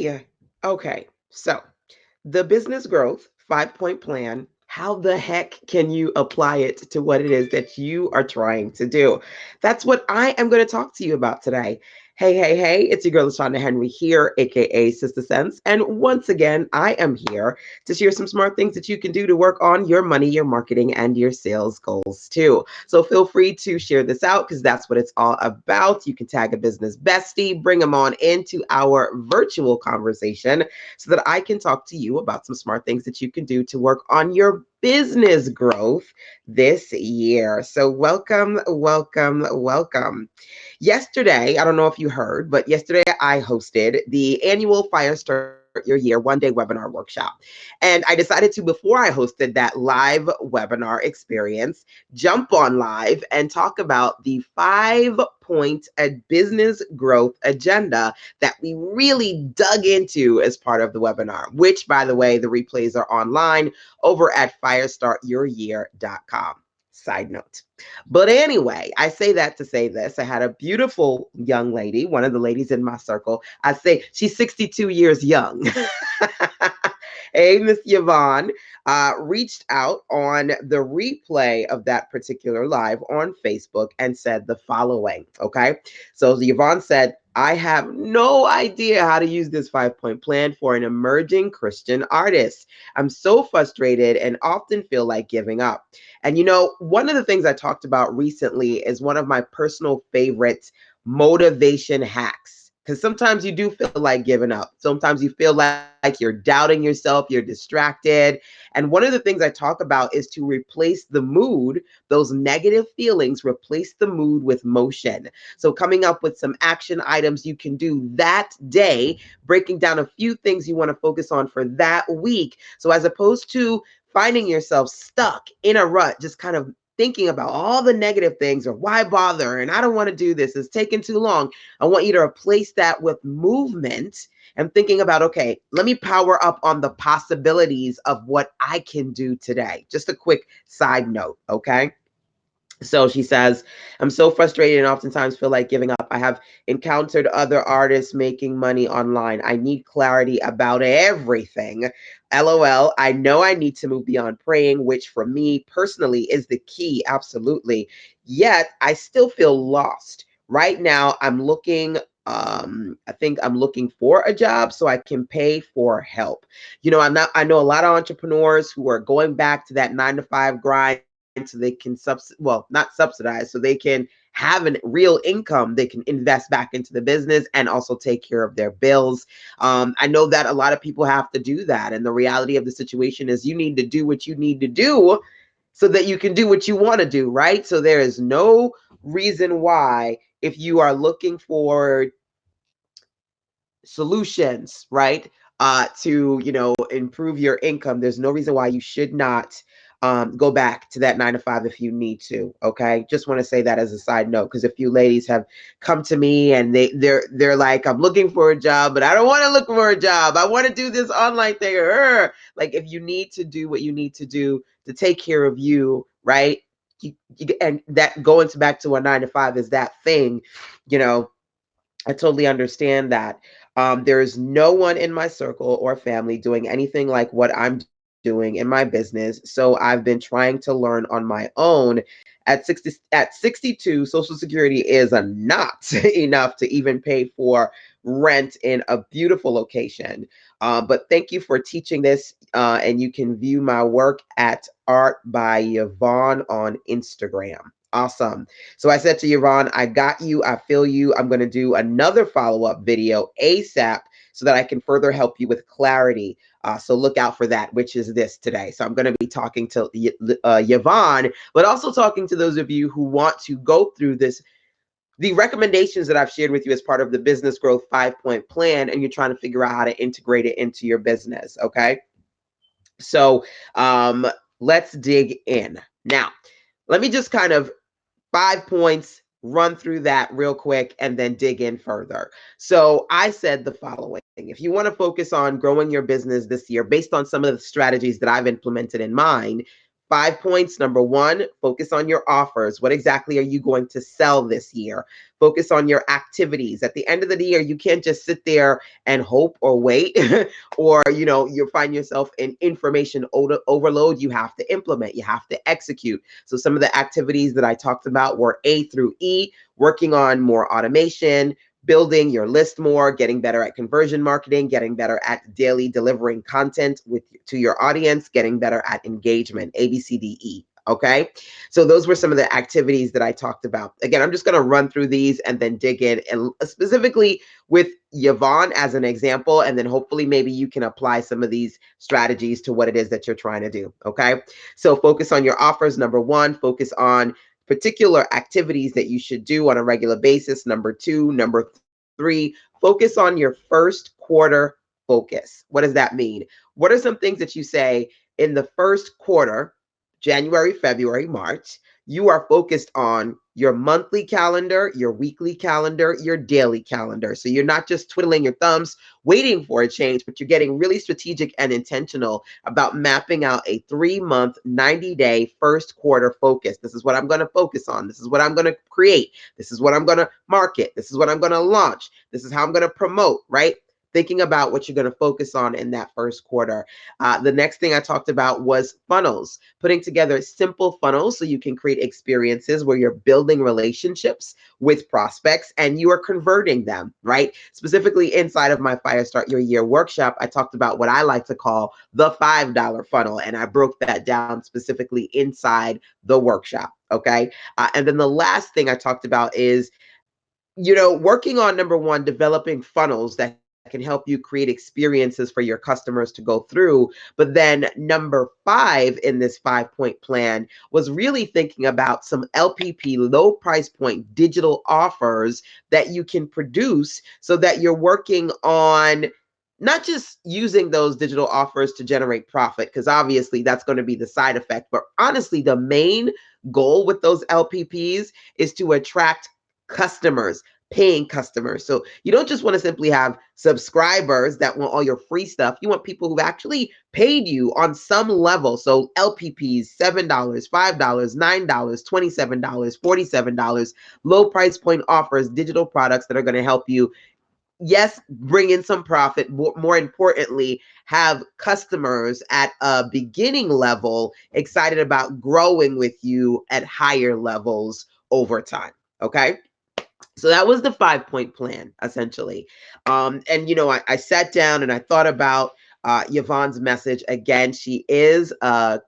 Hey, okay. So the business growth 5 point plan, how the heck can you apply it to what it is that you are trying to do? That's what I am going to talk to you about today. Hey, it's your girl, LaShonda Henry here, aka Sister Sense. And once again, I am here to share some smart things that you can do to work on your money, your marketing, and your sales goals too. So feel free to share this out because that's what it's all about. You can tag a business bestie, bring them on into our virtual conversation so that I can talk to you about some smart things that you can do to work on your business growth this year. So, welcome. Yesterday, I don't know if you heard, but yesterday I hosted the annual Fire Start Your Year 1 day webinar workshop. And I decided to, before I hosted that live webinar experience, jump on live and talk about the 5 point business growth agenda that we really dug into as part of the webinar, which, by the way, the replays are online over at firestartyouryear.com. Side note. But anyway, I say that to say this. I had a beautiful young lady, one of the ladies in my circle. I say she's 62 years young. Hey, Miss Yvonne, reached out on the replay of that particular live on Facebook and said the following. Okay. So Yvonne said, I have no idea how to use this 5 point plan for an emerging Christian artist. I'm so frustrated and often feel like giving up. And one of the things I talked about recently is one of my personal favorite motivation hacks. Because sometimes you do feel like giving up. Sometimes you feel like you're doubting yourself, you're distracted. And one of the things I talk about is to replace the mood, those negative feelings, replace the mood with motion. So, coming up with some action items you can do that day, breaking down a few things you want to focus on for that week. So, as opposed to finding yourself stuck in a rut, just kind of thinking about all the negative things or why bother and I don't want to do this, it's taking too long. I want you to replace that with movement and thinking about, okay, let me power up on the possibilities of what I can do today. Just a quick side note, okay? So she says, I'm so frustrated and oftentimes feel like giving up. I have encountered other artists making money online. I need clarity about everything. LOL. I know I need to move beyond praying, which for me personally is the key. Absolutely. Yet I still feel lost. Right now, I think I'm looking for a job so I can pay for help. I know a lot of entrepreneurs who are going back to that 9 to 5 grind so they can not subsidize, so they can have a real income they can invest back into the business and also take care of their bills. I know that a lot of people have to do that, and the reality of the situation is you need to do what you need to do so that you can do what you want to do, right? So there is no reason why, if you are looking for solutions, right? To improve your income. There's no reason why you should not go back to that 9 to 5 if you need to. Okay, just want to say that as a side note because a few ladies have come to me and they're like, I'm looking for a job, but I don't want to look for a job. I want to do this online thing. Like if you need to do what you need to do to take care of you, right? And that going back to a 9 to 5 is that thing, you know. I totally understand that. There is no one in my circle or family doing anything like what I'm doing in my business. So I've been trying to learn on my own. At 62, Social Security is a not enough to even pay for rent in a beautiful location. But thank you for teaching this. And you can view my work at Art by Yvonne on Instagram. Awesome. So I said to Yvonne, I got you. I feel you. I'm going to do another follow up video ASAP so that I can further help you with clarity. So look out for that, which is this today. So I'm going to be talking to Yvonne, but also talking to those of you who want to go through the recommendations that I've shared with you as part of the business growth 5 point plan, and you're trying to figure out how to integrate it into your business. Okay. So let's dig in. Now, let me just kind of 5 points, run through that real quick, and then dig in further. So I said the following. If you want to focus on growing your business this year based on some of the strategies that I've implemented in mine, 5 points. Number one, focus on your offers. What exactly are you going to sell this year? Focus on your activities. At the end of the year, you can't just sit there and hope or wait, or you find yourself in information overload. You have to implement, you have to execute. So some of the activities that I talked about were A through E: working on more automation, building your list more, getting better at conversion marketing, getting better at daily delivering content to your audience, getting better at engagement, ABCDE. Okay. So those were some of the activities that I talked about. Again, I'm just going to run through these and then dig in, and specifically with Yvonne as an example, and then hopefully maybe you can apply some of these strategies to what it is that you're trying to do. Okay. So focus on your offers. Number one, focus on particular activities that you should do on a regular basis. Number two. Number three, focus on your first quarter focus. What does that mean? What are some things that you say in the first quarter, January, February, March? You are focused on your monthly calendar, your weekly calendar, your daily calendar. So you're not just twiddling your thumbs waiting for a change, but you're getting really strategic and intentional about mapping out a 3-month, 90-day first quarter focus. This is what I'm going to focus on. This is what I'm going to create. This is what I'm going to market. This is what I'm going to launch. This is how I'm going to promote, right? Thinking about what you're going to focus on in that first quarter. The next thing I talked about was funnels, putting together simple funnels so you can create experiences where you're building relationships with prospects and you are converting them, right? Specifically inside of my Fire Start Your Year workshop, I talked about what I like to call the $5 funnel, and I broke that down specifically inside the workshop, okay? And then the last thing I talked about is working on, number one, developing funnels that can help you create experiences for your customers to go through. But then number 5 in this 5-point plan was really thinking about some LPP, low price point digital offers that you can produce so that you're working on not just using those digital offers to generate profit, because obviously that's going to be the side effect. But honestly, the main goal with those LPPs is to attract customers, paying customers. So you don't just want to simply have subscribers that want all your free stuff. You want people who've actually paid you on some level. So LPPs, $7, $5, $9, $27, $47, low price point offers, digital products that are going to help you, yes, bring in some profit, more importantly, have customers at a beginning level excited about growing with you at higher levels over time. Okay. So that was the 5-point plan, essentially. I sat down and I thought about Yvonne's message. Again, she is a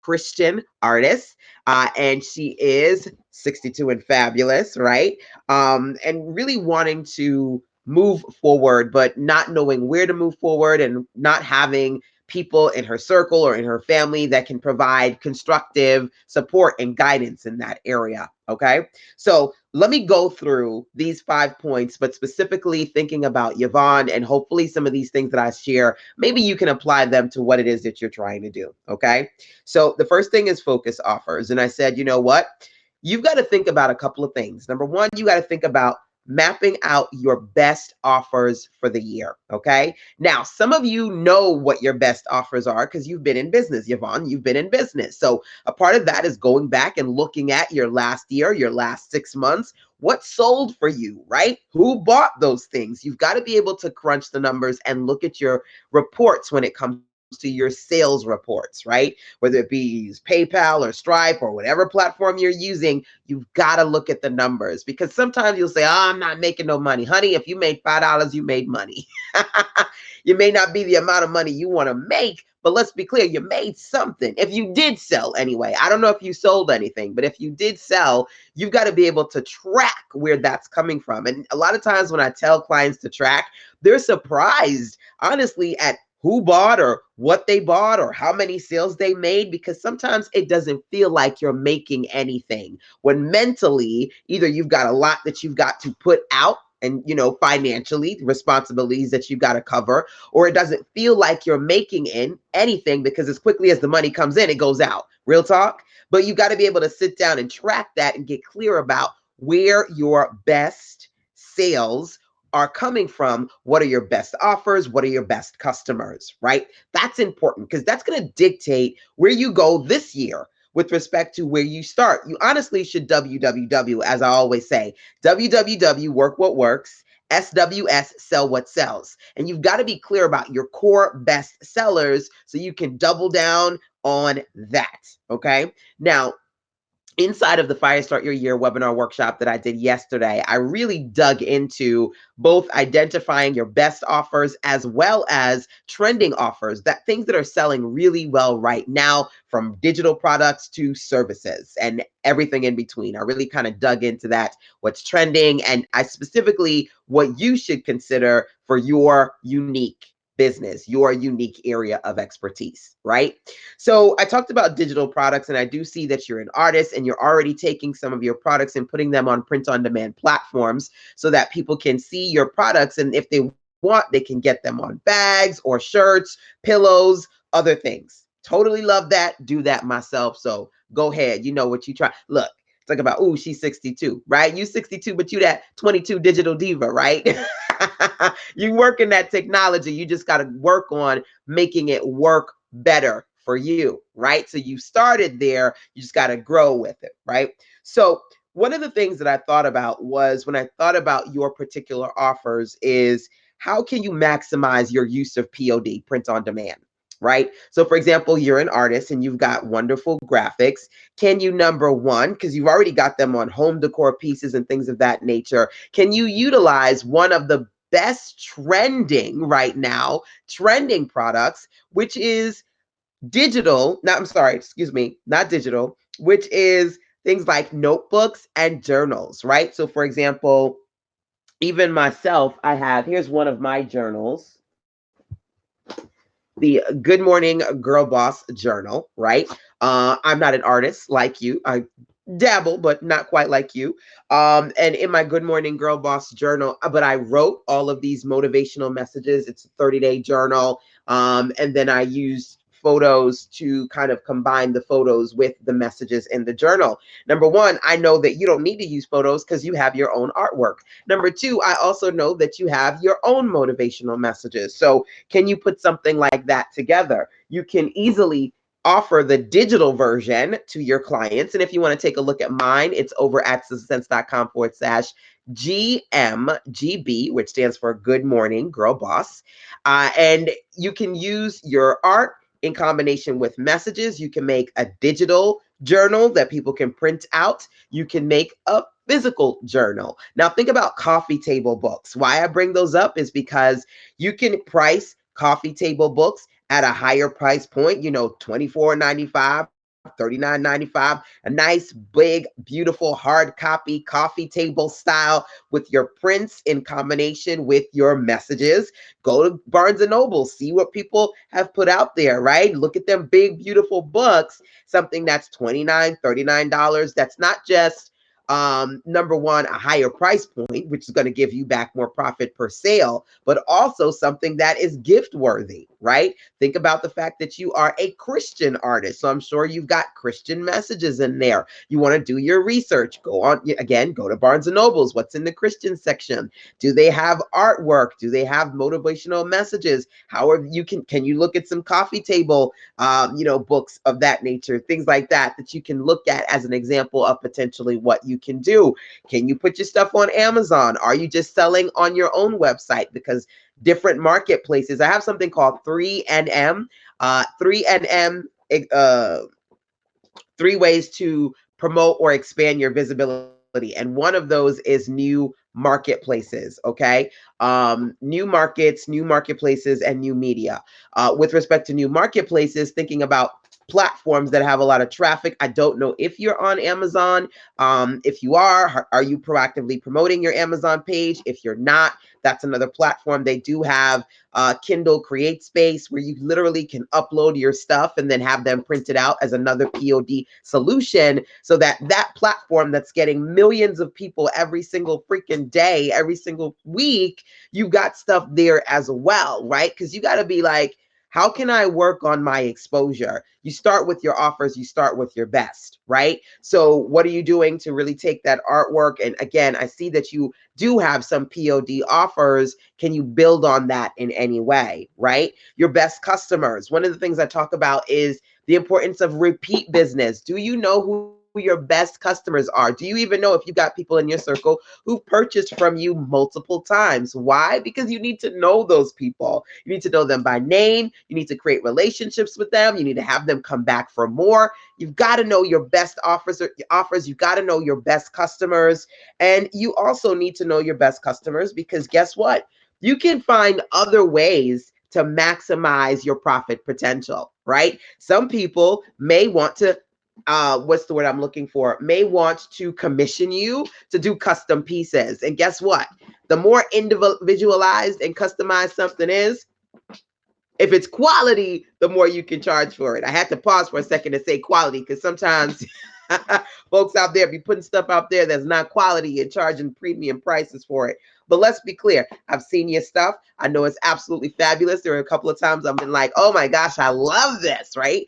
Christian artist, and she is 62 and fabulous, right? And really wanting to move forward, but not knowing where to move forward and not having people in her circle or in her family that can provide constructive support and guidance in that area. Okay. So let me go through these 5 points, but specifically thinking about Yvonne, and hopefully some of these things that I share, maybe you can apply them to what it is that you're trying to do. Okay. So the first thing is focus offers. And I said, you know what? You've got to think about a couple of things. Number one, you got to think about mapping out your best offers for the year. Okay. Now, some of you know what your best offers are because you've been in business, Yvonne. You've been in business. So a part of that is going back and looking at your last year, your last 6 months. What sold for you, right? Who bought those things? You've got to be able to crunch the numbers and look at your reports when it comes to your sales reports, right? Whether it be PayPal or Stripe or whatever platform you're using, you've got to look at the numbers, because sometimes you'll say, oh, I'm not making no money. Honey, if you made $5, you made money. You may not be the amount of money you want to make, but let's be clear, you made something. If you did sell anyway, I don't know if you sold anything, but if you did sell, you've got to be able to track where that's coming from. And a lot of times when I tell clients to track, they're surprised, honestly, at who bought or what they bought or how many sales they made, because sometimes it doesn't feel like you're making anything when mentally either you've got a lot that you've got to put out and, financially responsibilities that you've got to cover, or it doesn't feel like you're making in anything because as quickly as the money comes in, it goes out. Real talk. But you got to be able to sit down and track that and get clear about where your best sales are coming from what are your best offers, what are your best customers, right? That's important because that's going to dictate where you go this year with respect to where you start. You honestly should WWW, as I always say, WWW, work what works. SWS, sell what sells. And you've got to be clear about your core best sellers so you can double down on that. Okay. Now, inside of the Fire Start Your Year webinar workshop that I did yesterday, I really dug into both identifying your best offers as well as trending offers, that things that are selling really well right now, from digital products to services and everything in between. I really kind of dug into that, what's trending, and I specifically what you should consider for your unique business, your unique area of expertise, right? So I talked about digital products, and I do see that you're an artist and you're already taking some of your products and putting them on print on demand platforms so that people can see your products. And if they want, they can get them on bags or shirts, pillows, other things. Totally love that. Do that myself. So go ahead. You know what you try. Look, talk about, ooh, she's 62, right? You 62, but you that 22 digital diva, right? You work in that technology. You just got to work on making it work better for you, right? So you started there, you just got to grow with it, right? So one of the things that I thought about was when I thought about your particular offers is how can you maximize your use of POD, print on demand, right? So for example, you're an artist and you've got wonderful graphics. Can you, number one, because you've already got them on home decor pieces and things of that nature, can you utilize one of the best trending right now, trending products, which is digital, not, I'm sorry, excuse me, not digital, which is things like notebooks and journals, right? So for example, even myself, I have, here's one of my journals, the Good Morning Girl Boss journal, right? I'm not an artist like you. I dabble, but not quite like you. And in my Good Morning Girl Boss journal, but I wrote all of these motivational messages. It's a 30-day journal. And then I used photos to kind of combine the photos with the messages in the journal. Number one, I know that you don't need to use photos because you have your own artwork. Number two, I also know that you have your own motivational messages. So can you put something like that together? You can easily offer the digital version to your clients. And if you want to take a look at mine, it's over at sistasense.com/GMGB, which stands for Good Morning Girl Boss. And you can use your art in combination with messages. You can make a digital journal that people can print out. You can make a physical journal. Now think about coffee table books. Why I bring those up is because you can price coffee table books at a higher price point, you know, $24.95, $39.95, a nice, big, beautiful hard copy coffee table style with your prints in combination with your messages. Go to Barnes and Noble, see what people have put out there, right? Look at them big, beautiful books, something that's $29, $39. That's not just number one, a higher price point, which is going to give you back more profit per sale, but also something that is gift worthy, right? Think about the fact that you are a Christian artist. So I'm sure you've got Christian messages in there. You want to do your research. Go on, again, go to Barnes and Nobles. What's in the Christian section? Do they have artwork? Do they have motivational messages? How are you can you look at some coffee table, books of that nature, things like that, that you can look at as an example of potentially what you can do. Can you put your stuff on Amazon? Are you just selling on your own website? Because different marketplaces, I have something called 3NM, 3NM, 3 ways to promote or expand your visibility. And one of those is new marketplaces, okay? New markets, new marketplaces, and new media. With respect to new marketplaces, thinking about platforms that have a lot of traffic. I don't know if you're on Amazon. If you are you proactively promoting your Amazon page? If you're not, that's another platform. They do have Kindle Create Space where you literally can upload your stuff and then have them printed out as another POD solution, so that that platform that's getting millions of people every single freaking day, every single week, you got stuff there as well, right? Because you got to be like, How can I work on my exposure? You start with your offers, you start with your best, right? So, what are you doing to really take that artwork? And again, I see that you do have some POD offers. Can you build on that in any way, right? Your best customers. One of the things I talk about is the importance of repeat business. Do you know who your best customers are? Do you even know if you got people in your circle who purchased from you multiple times? Why? Because you need to know those people. You need to know them by name. You need to create relationships with them. You need to have them come back for more. You've got to know your best offers. You've got to know your best customers. And you also need to know your best customers because guess what? You can find other ways to maximize your profit potential, right? Some people may want to what's the word I'm looking for? May want to commission you to do custom pieces. And guess what? The more individualized and customized something is, if it's quality, the more you can charge for it. I had to pause for a second to say quality because sometimes folks out there be putting stuff out there that's not quality and charging premium prices for it. But let's be clear. I've seen your stuff. I know it's absolutely fabulous. There are a couple of times I've been like, oh my gosh, I love this, right?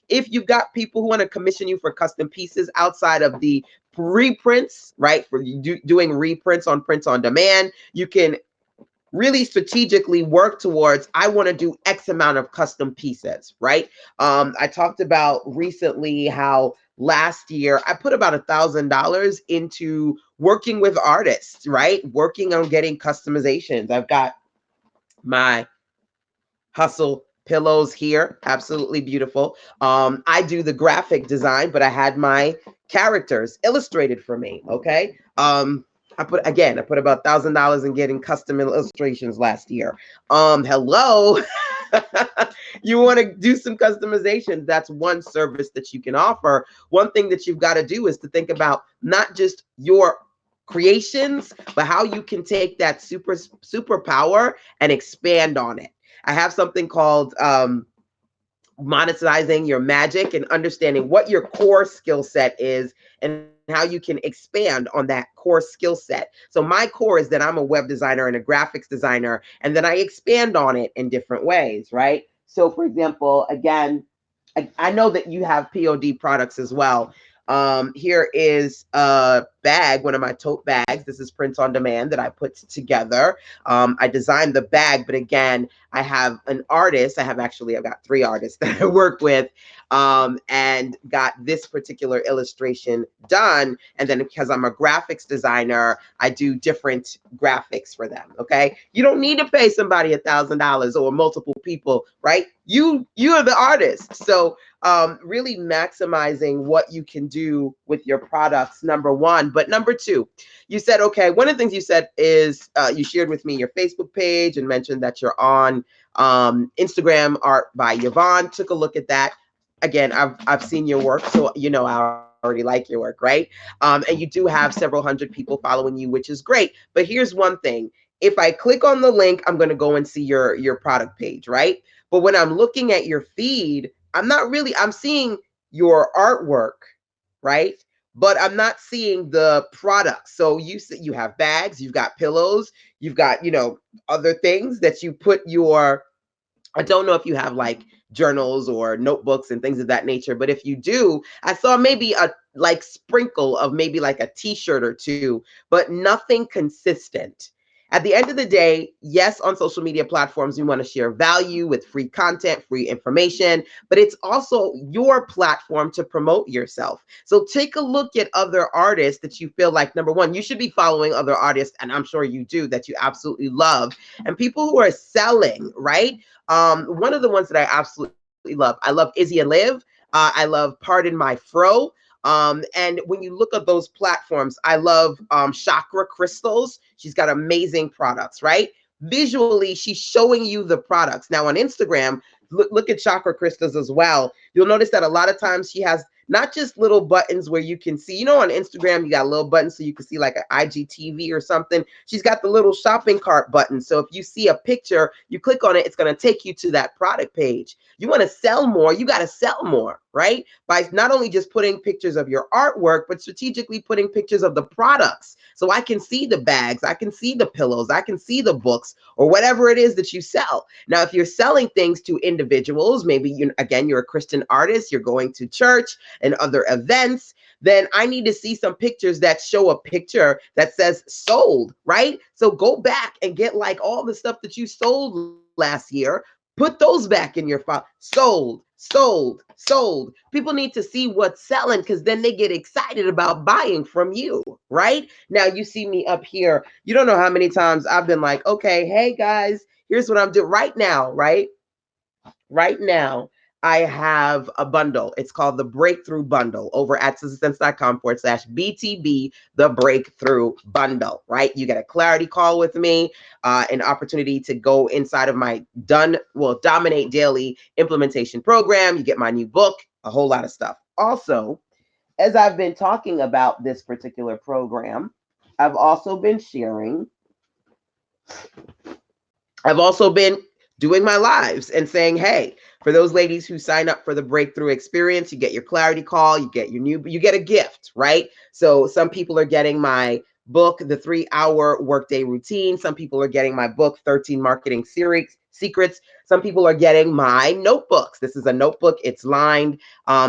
If you've got people who want to commission you for custom pieces outside of the reprints, right? For doing reprints on prints on demand, you can really strategically work towards, I want to do X amount of custom pieces, right? I talked about recently how last year I put about $1,000 into working with artists, right? Working on getting customizations. I've got my Hustle pillows here, absolutely beautiful. I do the graphic design, but I had my characters illustrated for me. Okay. I put about $1,000 in getting custom illustrations last year. Hello. You want to do some customization? That's one service that you can offer. One thing that you've got to do is to think about not just your creations, but how you can take that superpower and expand on it. I have something called monetizing your magic and understanding what your core skill set is and how you can expand on that core skill set. So my core is that I'm a web designer and a graphics designer, and then I expand on it in different ways, right? So for example, again, I know that you have POD products as well. Here is a bag, one of my tote bags. This is print on demand that I put together. I designed the bag, but again, I have an artist. I've got 3 artists that I work with, and got this particular illustration done. And then because I'm a graphics designer, I do different graphics for them. Okay, you don't need to pay somebody $1,000 or multiple people, right? You are the artist, so really maximizing what you can do with your products, number one. But number two, you said, okay, one of the things you said is you shared with me your Facebook page and mentioned that you're on Instagram Art by Yvonne. Took a look at that. Again, I've seen your work, so you know I already like your work, right? And you do have several hundred people following you, which is great. But here's one thing. If I click on the link, I'm going to go and see your product page, right? But when I'm looking at your feed, I'm seeing your artwork, right? But I'm not seeing the products. So you have bags, you've got pillows, you've got, other things that you put your, I don't know if you have like journals or notebooks and things of that nature, but if you do, I saw maybe a like sprinkle of maybe like a t-shirt or two, but nothing consistent. At the end of the day, yes, on social media platforms, we want to share value with free content, free information, but it's also your platform to promote yourself. So take a look at other artists that you feel like, number one, you should be following other artists, and I'm sure you do, that you absolutely love, and people who are selling, right? One of the ones that I absolutely love, I love Izzy and Liv. I love Pardon My Fro. And when you look at those platforms, I love Chakra Crystals. She's got amazing products, right? Visually, she's showing you the products. Now on Instagram, look at Chakra Crystals as well. You'll notice that a lot of times she has not just little buttons where you can see, on Instagram, you got a little button so you can see like an IGTV or something. She's got the little shopping cart button. So if you see a picture, you click on it, it's going to take you to that product page. You want to sell more, you got to sell more, right? By not only just putting pictures of your artwork, but strategically putting pictures of the products. So I can see the bags, I can see the pillows, I can see the books, or whatever it is that you sell. Now, if you're selling things to individuals, maybe again, you're a Christian artist, you're going to church and other events, then I need to see some pictures that show a picture that says sold, right? So go back and get like all the stuff that you sold last year, put those back in your file. Sold, sold, sold. People need to see what's selling because then they get excited about buying from you, right? Now you see me up here. You don't know how many times I've been like, okay, hey guys, here's what I'm doing right now, right? Right now, I have a bundle. It's called the Breakthrough Bundle over at sistersense.com/BTB, the Breakthrough Bundle, right? You get a clarity call with me, an opportunity to go inside of my Dominate Daily implementation program. You get my new book, a whole lot of stuff. Also, as I've been talking about this particular program, I've also been sharing I've also been doing my lives and saying, hey, for those ladies who sign up for the breakthrough experience, you get your clarity call, you get a gift, right? So some people are getting my book, The 3-Hour Workday Routine. Some people are getting my book, 13 Marketing Secrets. Some people are getting my notebooks. This is a notebook. It's lined.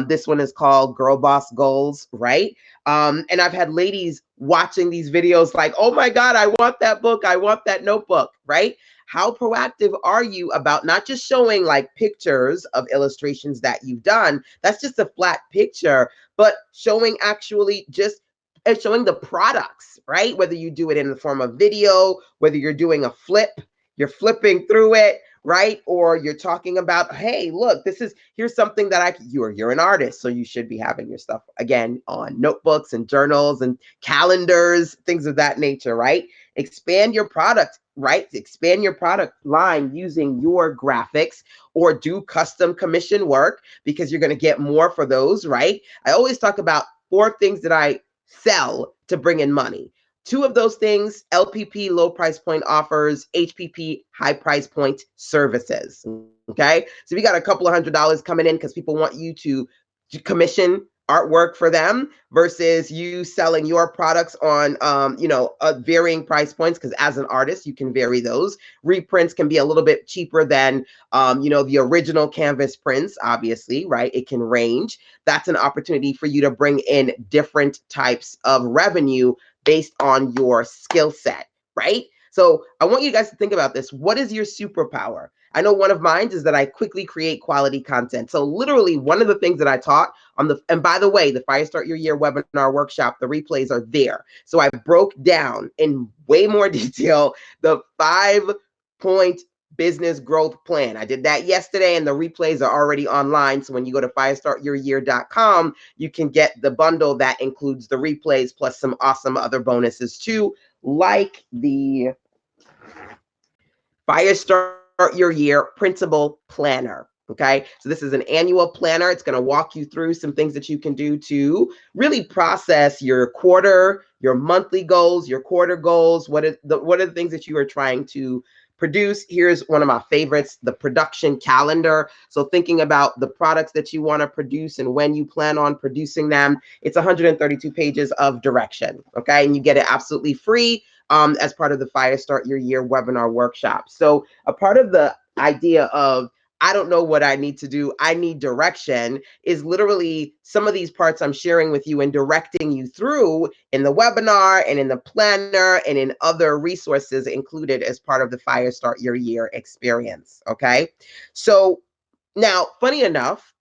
This one is called Girl Boss Goals, right? And I've had ladies watching these videos like, oh my God, I want that book. I want that notebook, right? How proactive are you about not just showing like pictures of illustrations that you've done? That's just a flat picture, but showing actually just showing the products, right? Whether you do it in the form of video, whether you're doing a flip, you're flipping through it, right? Or you're talking about, hey, look, here's something that you're an artist, so you should be having your stuff again on notebooks and journals and calendars, things of that nature, right? Expand your product, right? Expand your product line using your graphics or do custom commission work because you're going to get more for those, right? I always talk about 4 things that I sell to bring in money. 2 of those things, LPP, low price point offers, HPP, high price point services. Okay. So we got a couple of $100 coming in because people want you to commission artwork for them versus you selling your products on varying price points, because as an artist you can vary those. Reprints can be a little bit cheaper than the original canvas prints, obviously, right? It can range. That's an opportunity for you to bring in different types of revenue based on your skill set, right? So I want you guys to think about this. What is your superpower? I know one of mine is that I quickly create quality content. So literally one of the things that I taught and by the way, the Fire Start Your Year webinar workshop, the replays are there. So I broke down in way more detail the 5-point business growth plan. I did that yesterday and the replays are already online. So when you go to firestartyouryear.com, you can get the bundle that includes the replays plus some awesome other bonuses too, like the Fire Start Your Year Printable Planner. Okay, so this is an annual planner. It's going to walk you through some things that you can do to really process your quarter, your monthly goals, your quarter goals. What are the things that you are trying to produce? Here's one of my favorites, the production calendar. So thinking about the products that you want to produce and when you plan on producing them. It's 132 pages of direction. Okay, and you get it absolutely free as part of the Fire Start Your Year webinar workshop. So a part of the idea of I don't know what I need to do, I need direction, is literally some of these parts I'm sharing with you and directing you through in the webinar and in the planner and in other resources included as part of the Fire Start Your Year experience. Okay. So now, funny enough,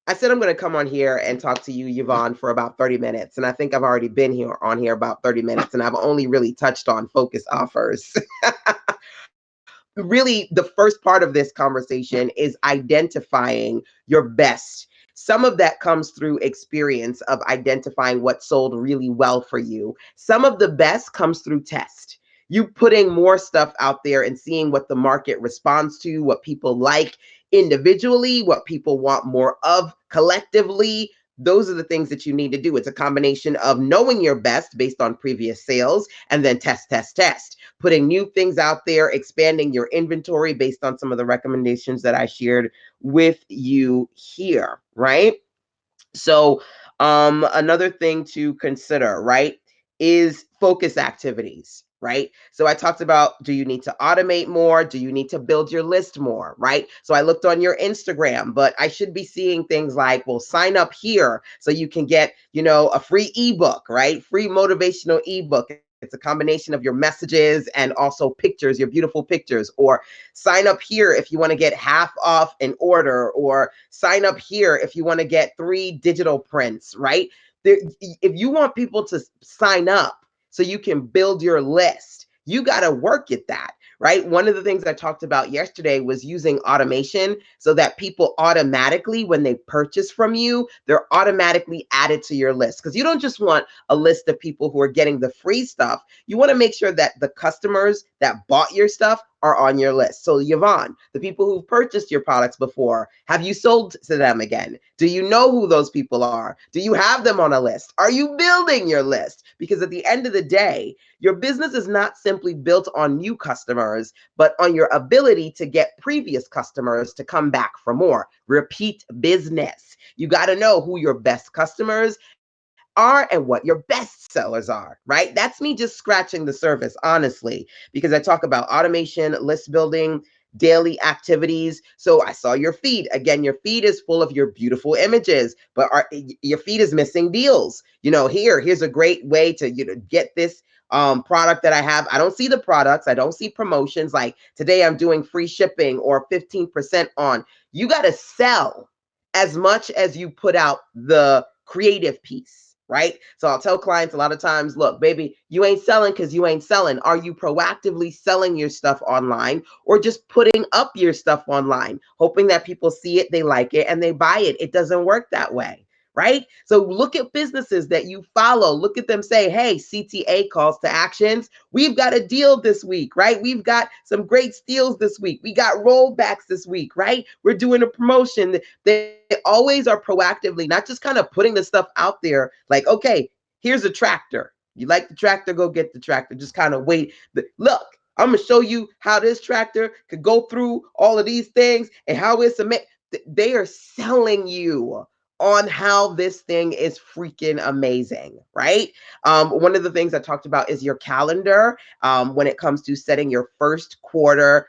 I said I'm going to come on here and talk to you, Yvonne, for about 30 minutes. And I think I've already been here on here about 30 minutes and I've only really touched on focus offers. Really, the first part of this conversation is identifying your best. Some of that comes through experience of identifying what sold really well for you. Some of the best comes through test. You putting more stuff out there and seeing what the market responds to, what people like individually, what people want more of collectively. Those are the things that you need to do. It's a combination of knowing your best based on previous sales and then test, test, test. Putting new things out there, expanding your inventory based on some of the recommendations that I shared with you here, right? So, another thing to consider, right, is focus activities, right? So I talked about, do you need to automate more? Do you need to build your list more, right? So I looked on your Instagram, but I should be seeing things like, well, sign up here so you can get, a free ebook, right? Free motivational ebook. It's a combination of your messages and also pictures, your beautiful pictures, or sign up here if you want to get half off an order, or sign up here if you want to get 3 digital prints, right? If you want people to sign up so you can build your list, you got to work at that, right? One of the things I talked about yesterday was using automation so that people automatically, when they purchase from you, they're automatically added to your list. Because you don't just want a list of people who are getting the free stuff. You want to make sure that the customers that bought your stuff are on your list. So, Yvonne, the people who've purchased your products before, have you sold to them again? Do you know who those people are? Do you have them on a list? Are you building your list? Because at the end of the day, your business is not simply built on new customers, but on your ability to get previous customers to come back for more. Repeat business. You got to know who your best customers are and what your best sellers are, right? That's me just scratching the surface, honestly, because I talk about automation, list building, daily activities. So I saw your feed. Again, your feed is full of your beautiful images, but your feed is missing deals. Here's a great way to, get this product that I have. I don't see the products. I don't see promotions like today I'm doing free shipping or 15% on. You got to sell as much as you put out the creative piece, right? So I'll tell clients a lot of times, look, baby, you ain't selling because you ain't selling. Are you proactively selling your stuff online, or just putting up your stuff online, hoping that people see it, they like it, and they buy it? It doesn't work that way. Right? So look at businesses that you follow. Look at them, say, hey, CTA, calls to actions. We've got a deal this week, right? We've got some great steals this week. We got rollbacks this week, right? We're doing a promotion. They always are proactively, not just kind of putting the stuff out there like, okay, here's a tractor. You like the tractor, go get the tractor. Just kind of wait. Look, I'm going to show you how this tractor could go through all of these things and how it's they are selling you on how this thing is freaking amazing, right? One of the things I talked about is your calendar when it comes to setting your first quarter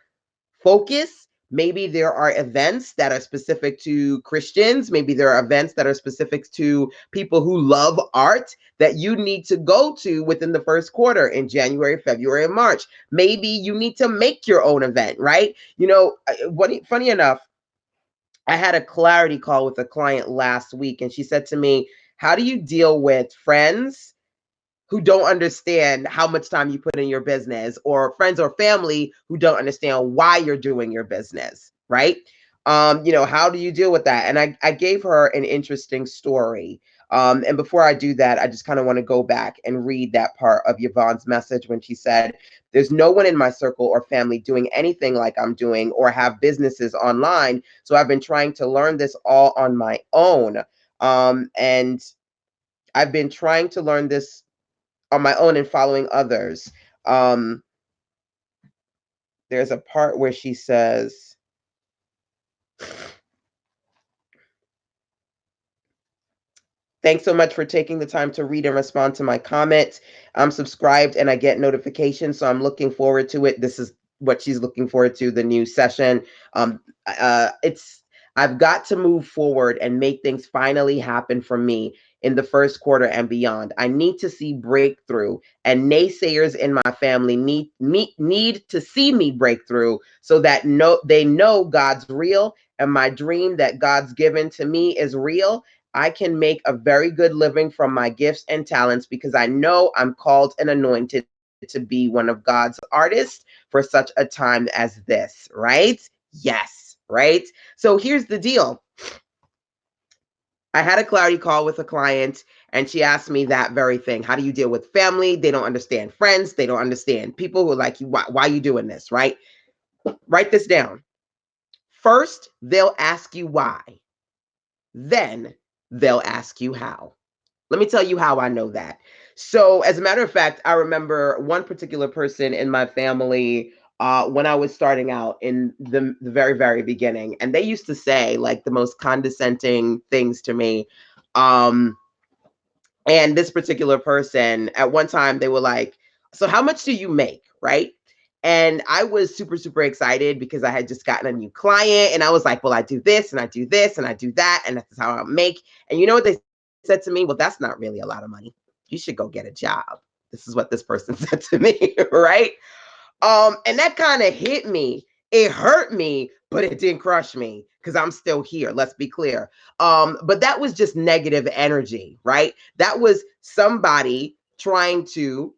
focus. Maybe there are events that are specific to Christians. Maybe there are events that are specific to people who love art that you need to go to within the first quarter in January, February, and March. Maybe you need to make your own event, right? Funny enough, I had a clarity call with a client last week, and she said to me, how do you deal with friends who don't understand how much time you put in your business, or friends or family who don't understand why you're doing your business, right? How do you deal with that? And I gave her an interesting story. And before I do that, I just kind of want to go back and read that part of Yvonne's message when she said, there's no one in my circle or family doing anything like I'm doing or have businesses online. So I've been trying to learn this all on my own. And I've been trying to learn this on my own and following others. Um, there's a part where she says, thanks so much for taking the time to read and respond to my comments. I'm subscribed and I get notifications, so I'm looking forward to it. This is what she's looking forward to, the new session. It's I've got to move forward and make things finally happen for me in the first quarter and beyond. I need to see breakthrough, and naysayers in my family need to see me break through so that they know God's real, and my dream that God's given to me is real. I can make a very good living from my gifts and talents because I know I'm called and anointed to be one of God's artists for such a time as this, right? Yes, right? So here's the deal. I had a clarity call with a client and she asked me that very thing. How do you deal with family? They don't understand friends. They don't understand people who are like, why are you doing this, right? Write this down. First, they'll ask you why. Then they'll ask you how. Let me tell you how I know that. So, as a matter of fact, I remember one particular person in my family when I was starting out in the very, very beginning, and they used to say like the most condescending things to me. Um, and this particular person, at one time, they were like, "So how much do you make?" Right? And I was super, super excited because I had just gotten a new client. And I was like, "Well, I do this and I do this and I do that. And that's how I make." And you know what they said to me? "Well, that's not really a lot of money. You should go get a job." This is what this person said to me, right? And that kind of hit me. It hurt me, but it didn't crush me because I'm still here. Let's be clear. But that was just negative energy, right? That was somebody trying to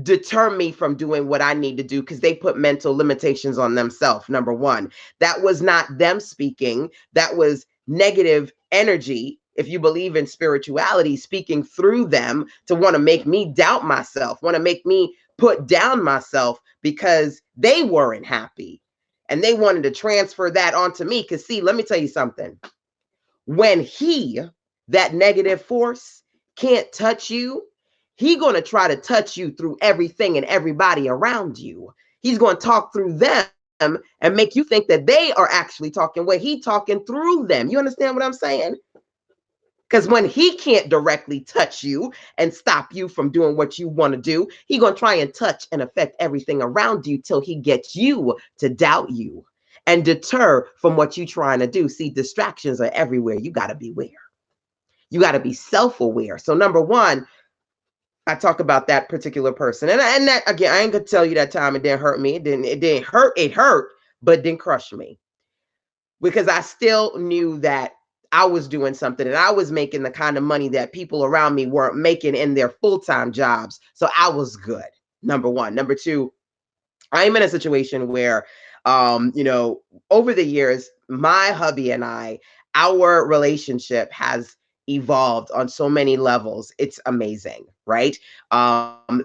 deter me from doing what I need to do because they put mental limitations on themselves. Number one, that was not them speaking, that was negative energy. If you believe in spirituality, speaking through them to want to make me doubt myself, want to make me put down myself because they weren't happy and they wanted to transfer that onto me. Because, see, let me tell you something. When that negative force, can't touch you, he going to try to touch you through everything and everybody around you. He's going to talk through them and make you think that they are actually talking when he talking through them. You understand what I'm saying? Because when he can't directly touch you and stop you from doing what you want to do, he going to try and touch and affect everything around you till he gets you to doubt you and deter from what you're trying to do. See, distractions are everywhere. You got to beware. You got to be self-aware. So number one, I talk about that particular person. And that, again, I ain't gonna tell you that time it didn't hurt me. It didn't hurt, it hurt, but it didn't crush me. Because I still knew that I was doing something and I was making the kind of money that people around me weren't making in their full-time jobs. So I was good. Number one. Number two, I'm in a situation where over the years, my hubby and our relationship has evolved on so many levels. It's amazing, right?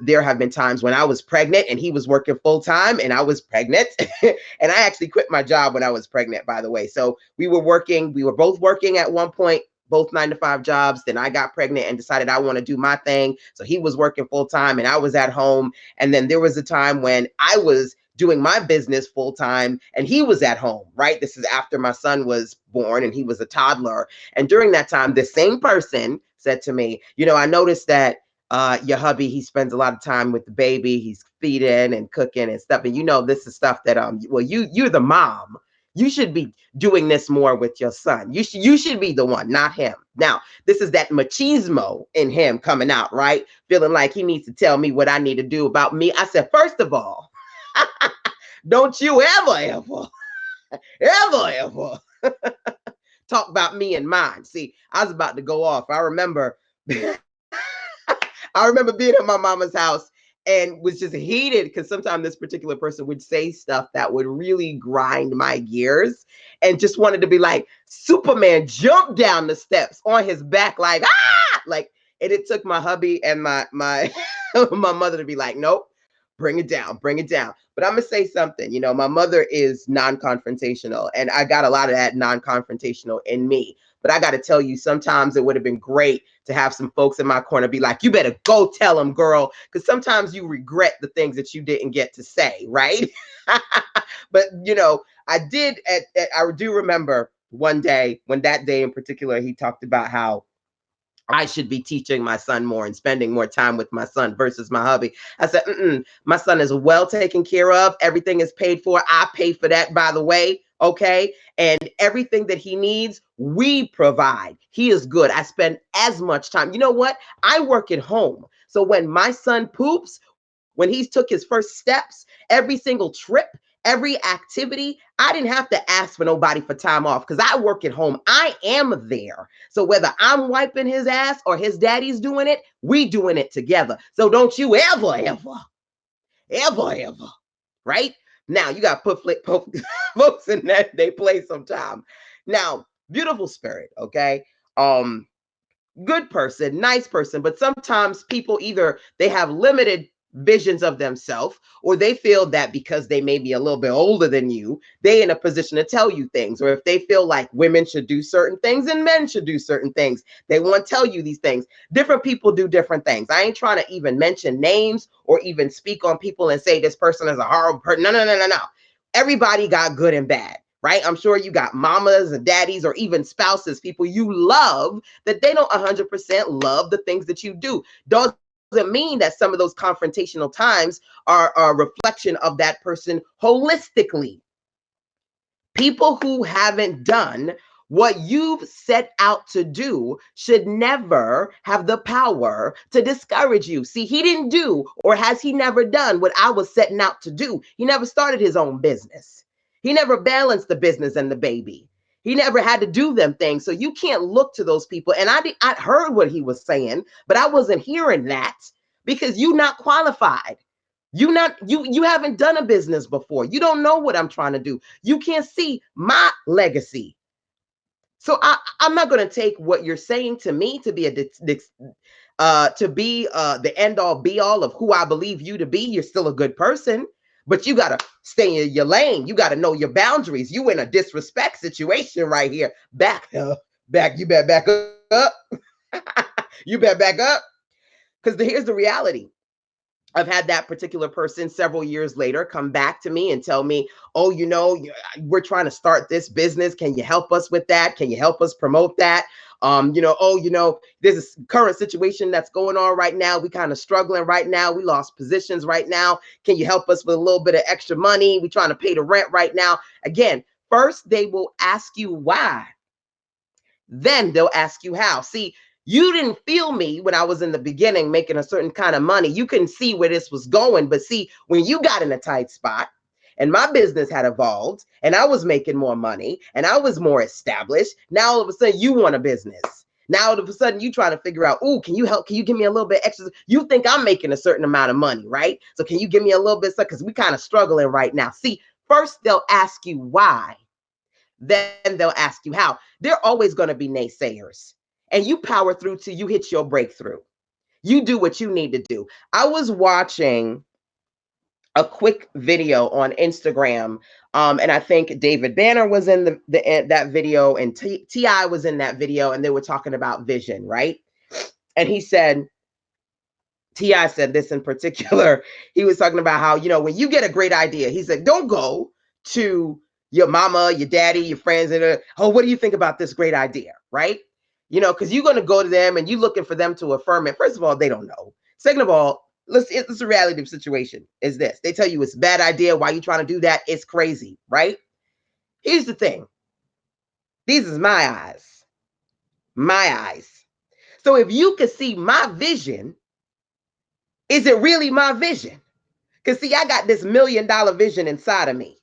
There have been times when I was pregnant and he was working full time and I was pregnant. And I actually quit my job when I was pregnant, by the way. So we were both working at one point, both 9 to 5 jobs. Then I got pregnant and decided I want to do my thing. So he was working full time and I was at home. And then there was a time when I was doing my business full time and he was at home, right? This is after my son was born and he was a toddler. And during that time, the same person said to me, I noticed that your hubby, he spends a lot of time with the baby. He's feeding and cooking and stuff. And this is stuff that you're the mom. You should be doing this more with your son. You should be the one, not him. Now, this is that machismo in him coming out, right? Feeling like he needs to tell me what I need to do about me. I said, first of all, don't you ever talk about me and mine. See, I was about to go off. I remember being at my mama's house and was just heated because sometimes this particular person would say stuff that would really grind my gears and just wanted to be like Superman, jump down the steps on his back like, ah, like, and it took my hubby and my my mother to be like, nope, bring it down. But I'm gonna say something. My mother is non-confrontational, and I got a lot of that non-confrontational in me. But I got to tell you, sometimes it would have been great to have some folks in my corner be like, "You better go tell them, girl," because sometimes you regret the things that you didn't get to say, right? But I did. I do remember one day, when that day in particular, he talked about how I should be teaching my son more and spending more time with my son versus my hubby. I said, my son is well taken care of. Everything is paid for. I pay for that, by the way. Okay. And everything that he needs, we provide. He is good. I spend as much time. You know what? I work at home. So when my son poops, when he took his first steps, every single trip, every activity, I didn't have to ask for nobody for time off because I work at home. I am there. So whether I'm wiping his ass or his daddy's doing it, we doing it together. So don't you ever, right? Now you got to put folks in that they play sometime. Now, beautiful spirit, okay? Good person, nice person, but sometimes people either they have limited visions of themselves or they feel that because they may be a little bit older than you, they in a position to tell you things. Or if they feel like women should do certain things and men should do certain things, they want to tell you these things. Different people do different things. I ain't trying to even mention names or even speak on people and say this person is a horrible person. No. Everybody got good and bad, right? I'm sure you got mamas and daddies or even spouses, people you love, that they don't 100% love the things that you do. Doesn't mean that some of those confrontational times are a reflection of that person holistically. People who haven't done what you've set out to do should never have the power to discourage you. See, he didn't do, or has he never done what I was setting out to do? He never started his own business. He never balanced the business and the baby. He never had to do them things. So you can't look to those people. And I heard what he was saying, but I wasn't hearing that because you're not qualified. You haven't done a business before. You don't know what I'm trying to do. You can't see my legacy. So I'm not going to take what you're saying to me to be the end all be all of who I believe you to be. You're still a good person, but you got to stay in your lane. You got to know your boundaries. You in a disrespect situation right here. Back up, back. You better back up. You better back up. Because here's the reality. I've had that particular person several years later come back to me and tell me, oh, we're trying to start this business. Can you help us with that? Can you help us promote that? There's a current situation that's going on right now. We kind of struggling right now. We lost positions right now. Can you help us with a little bit of extra money? We're trying to pay the rent right now. Again, first they will ask you why. Then they'll ask you how. See, you didn't feel me when I was in the beginning making a certain kind of money. You couldn't see where this was going. But see, when you got in a tight spot and my business had evolved and I was making more money and I was more established, now all of a sudden you want a business. Now all of a sudden you trying to figure out, oh, can you help? Can you give me a little bit extra? You think I'm making a certain amount of money, right? So can you give me a little bit? Because we kind of struggling right now. See, first they'll ask you why. Then they'll ask you how. They're always going to be naysayers. And you power through till you hit your breakthrough. You do what you need to do. I was watching a quick video on Instagram, and I think David Banner was in that video, and T.I. was in that video, and they were talking about vision, right? And he said, T.I. said this in particular. He was talking about how, when you get a great idea, he said, don't go to your mama, your daddy, your friends, and what do you think about this great idea, right? Because you're going to go to them and you're looking for them to affirm it. First of all, they don't know. Second of all, it's a reality of situation is this. They tell you it's a bad idea. Why you trying to do that? It's crazy, right? Here's the thing. These is my eyes. My eyes. So if you could see my vision, is it really my vision? Because see, I got this $1 million vision inside of me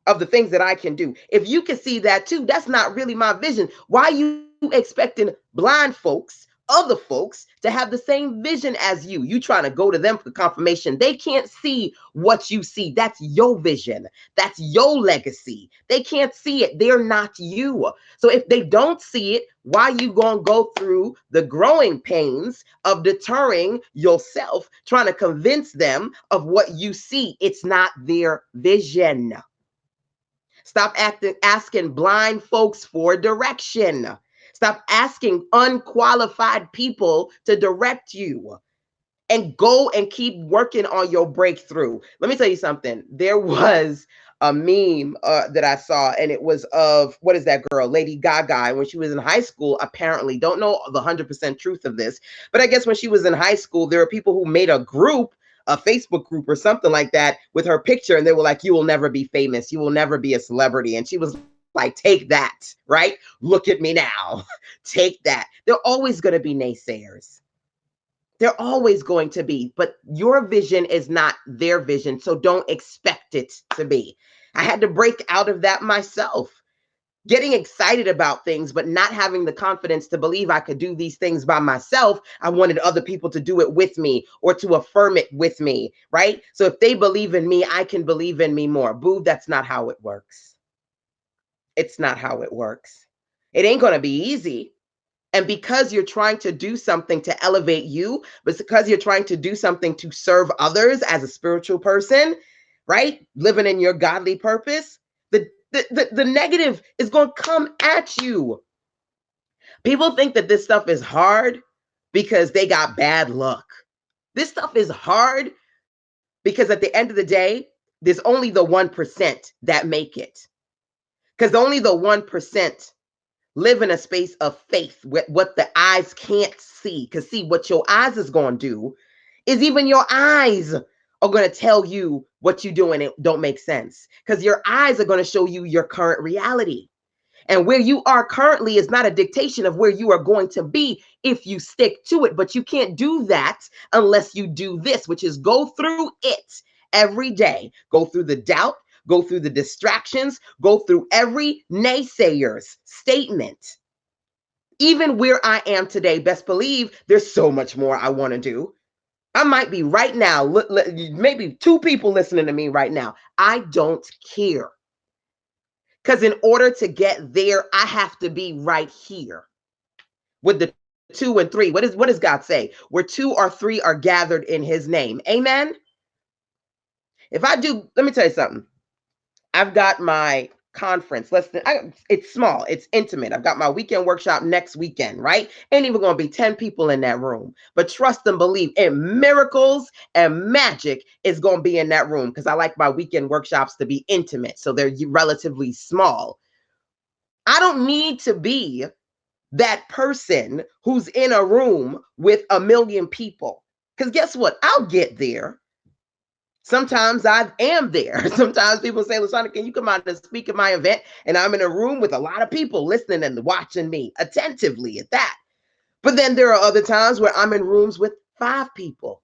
of the things that I can do. If you can see that too, that's not really my vision. Why are you expecting blind folks, other folks, to have the same vision as you? You trying to go to them for confirmation. They can't see what you see. That's your vision. That's your legacy. They can't see it. They're not you. So if they don't see it, why you going to go through the growing pains of deterring yourself, trying to convince them of what you see? It's not their vision. Stop asking blind folks for direction. Stop asking unqualified people to direct you, and go and keep working on your breakthrough. Let me tell you something. There was a meme that I saw, and it was of, what is that girl, Lady Gaga, when she was in high school. Apparently, don't know the 100% truth of this, but I guess when she was in high school, there were people who made a Facebook group or something like that with her picture, and they were like, you will never be famous, you will never be a celebrity. And she was like, take that, right? Look at me now. Take that. They're always going to be naysayers. They're always going to be, but your vision is not their vision, so don't expect it to be. I had to break out of that myself. Getting excited about things, but not having the confidence to believe I could do these things by myself. I wanted other people to do it with me or to affirm it with me, right? So if they believe in me, I can believe in me more. Boo, that's not how it works. It's not how it works. It ain't going to be easy. And because you're trying to do something to elevate you, but because you're trying to do something to serve others as a spiritual person, right? Living in your godly purpose, the negative is going to come at you. People think that this stuff is hard because they got bad luck. This stuff is hard because at the end of the day, there's only the 1% that make it. Because only the 1% live in a space of faith with what the eyes can't see. Because see, what your eyes is going to do is even your eyes are going to tell you what you're doing it don't make sense. Because your eyes are going to show you your current reality. And where you are currently is not a dictation of where you are going to be if you stick to it. But you can't do that unless you do this, which is go through it every day. Go through the doubt, go through the distractions, go through every naysayer's statement. Even where I am today, best believe there's so much more I want to do. I might be right now, maybe 2 people listening to me right now. I don't care. Because in order to get there, I have to be right here with the 2 and 3. What does God say? Where 2 or 3 are gathered in his name. Amen. If I do, let me tell you something. I've got my conference. It's small, it's intimate. I've got my weekend workshop next weekend, right? Ain't even going to be 10 people in that room. But trust and believe, and miracles and magic is going to be in that room because I like my weekend workshops to be intimate. So they're relatively small. I don't need to be that person who's in a room with a million people. Because guess what? I'll get there. Sometimes I am there. Sometimes people say, LaShonda, can you come out and speak at my event? And I'm in a room with a lot of people listening and watching me attentively at that. But then there are other times where I'm in rooms with 5 people,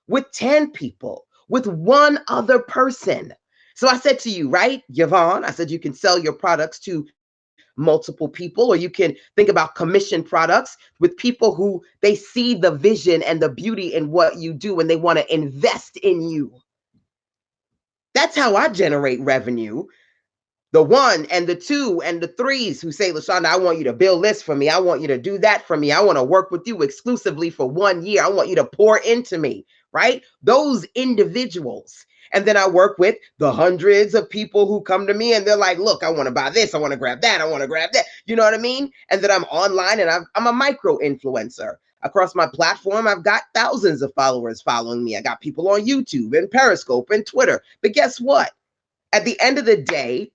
with 10 people, with one other person. So I said to you, right, Yvonne, I said you can sell your products to multiple people, or you can think about commission products with people who they see the vision and the beauty in what you do and they want to invest in you. That's how I generate revenue. The 1 and the 2 and the 3s who say, LaShonda, I want you to build this for me. I want you to do that for me. I want to work with you exclusively for 1 year. I want you to pour into me, right? Those individuals. And then I work with the hundreds of people who come to me and they're like, look, I want to buy this. I want to grab that. I want to grab that. You know what I mean? And then I'm online and I'm a micro influencer. Across my platform, I've got thousands of followers following me. I got people on YouTube and Periscope and Twitter. But guess what? At the end of the day,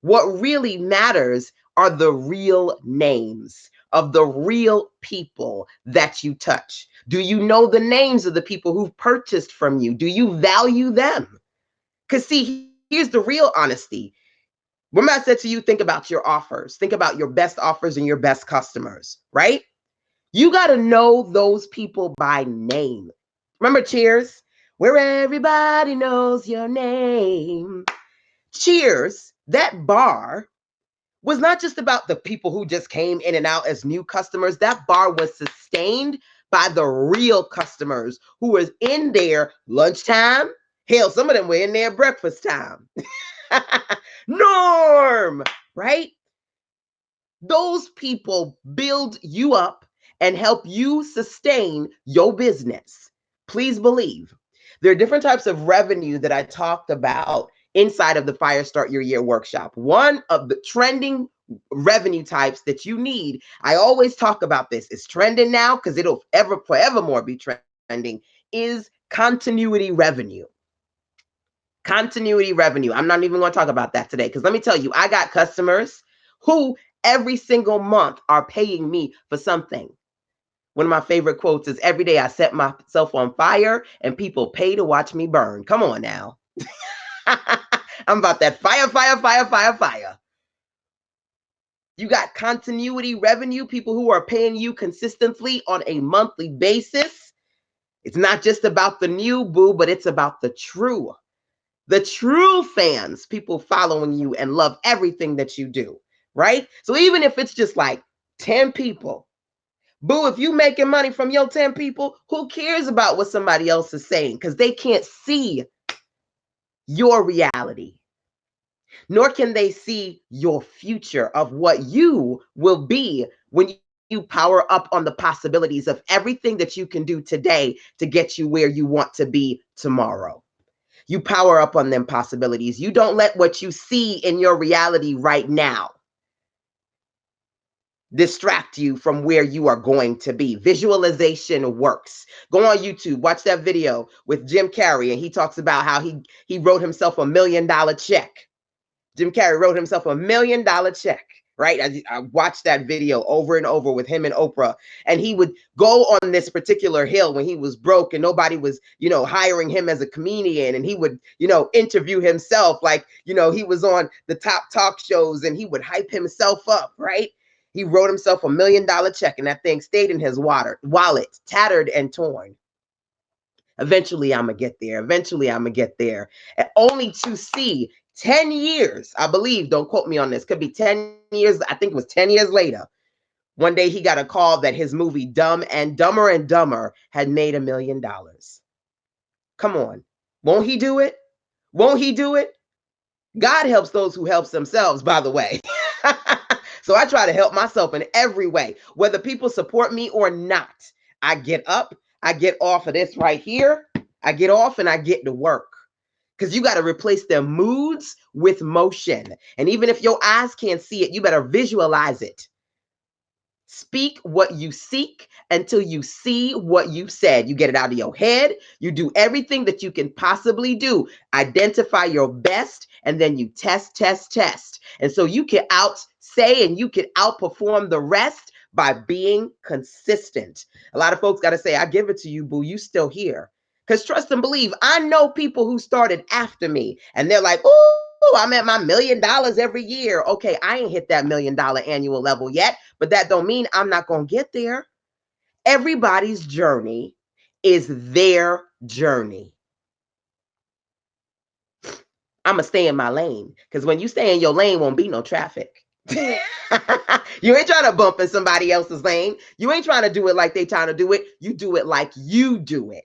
what really matters are the real names of the real people that you touch. Do you know the names of the people who've purchased from you? Do you value them? Because see, here's the real honesty. Remember I said to you, think about your offers. Think about your best offers and your best customers, right? You got to know those people by name. Remember Cheers? Where everybody knows your name. Cheers, that bar was not just about the people who just came in and out as new customers. That bar was sustained by the real customers who was in there lunchtime. Hell, some of them were in there breakfast time. Norm, right? Those people build you up and help you sustain your business. Please believe. There are different types of revenue that I talked about inside of the Fire Start Your Year workshop. One of the trending revenue types that you need, I always talk about this, it's trending now because it'll forevermore be trending, is continuity revenue. Continuity revenue. I'm not even going to talk about that today because let me tell you, I got customers who every single month are paying me for something. One of my favorite quotes is, every day I set myself on fire and people pay to watch me burn. Come on now. I'm about that fire, fire, fire, fire, fire. You got continuity revenue, people who are paying you consistently on a monthly basis. It's not just about the new boo, but it's about the true fans, people following you and love everything that you do, right? So even if it's just like 10 people, boo, if you making money from your 10 people, who cares about what somebody else is saying? Because they can't see your reality, nor can they see your future of what you will be when you power up on the possibilities of everything that you can do today to get you where you want to be tomorrow. You power up on them possibilities. You don't let what you see in your reality right now distract you from where you are going to be. Visualization works. Go on YouTube, watch that video with Jim Carrey, and he talks about how he wrote himself $1 million check Jim Carrey wrote himself $1 million check. Right, I watched that video over and over with him and Oprah, and he would go on this particular hill when he was broke and nobody was, hiring him as a comedian, and he would, interview himself like, he was on the top talk shows, and he would hype himself up, right? He wrote himself $1 million check, and that thing stayed in his wallet, tattered and torn. Eventually, I'm gonna get there. Eventually, I'm gonna get there, and only to see 10 years, I believe, don't quote me on this, could be 10 years, I think it was 10 years later, one day he got a call that his movie Dumb and Dumber and Dumber had made $1 million. Come on. Won't he do it? Won't he do it? God helps those who helps themselves, by the way. So I try to help myself in every way, whether people support me or not. I get up, I get off of this right here, I get off and I get to work. Because you got to replace their moods with motion. And even if your eyes can't see it, you better visualize it. Speak what you seek until you see what you said. You get it out of your head. You do everything that you can possibly do. Identify your best, and then you test. And so you can outsay and you can outperform the rest by being consistent. A lot of folks got to say, I give it to you, boo. You still here. Because trust and believe, I know people who started after me and they're like, oh, I'm at my $1 million every year. Okay, I ain't hit that $1 million annual level yet, but that don't mean I'm not going to get there. Everybody's journey is their journey. I'm going to stay in my lane, because when you stay in your lane, won't be no traffic. You ain't trying to bump in somebody else's lane. You ain't trying to do it like they trying to do it. You do it like you do it.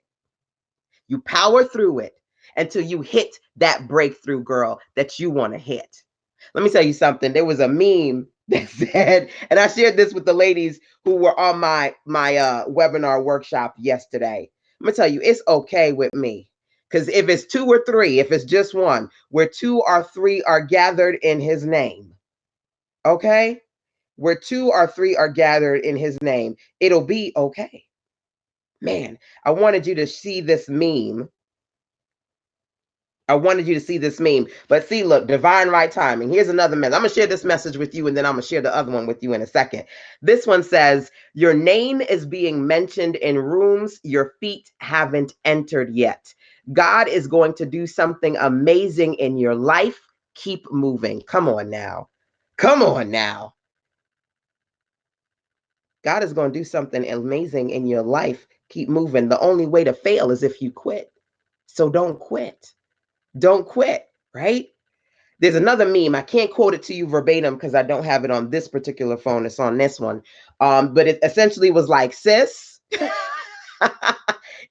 You power through it until you hit that breakthrough, girl, that you want to hit. Let me tell you something. There was a meme that said, and I shared this with the ladies who were on my webinar workshop yesterday. I'm going to tell you, it's okay with me. Because if it's 2 or 3, if it's just one, where 2 or 3 are gathered in his name, okay? Where 2 or 3 are gathered in his name, it'll be okay. Man, I wanted you to see this meme. But see, look, divine right timing. Here's another message. I'm going to share this message with you, and then I'm going to share the other one with you in a second. This one says, your name is being mentioned in rooms your feet haven't entered yet. God is going to do something amazing in your life. Keep moving. Come on now. Come on now. God is going to do something amazing in your life. Keep moving. The only way to fail is if you quit. So don't quit. Don't quit, right? There's another meme. I can't quote it to you verbatim because I don't have it on this particular phone. It's on this one. But it essentially was like, sis,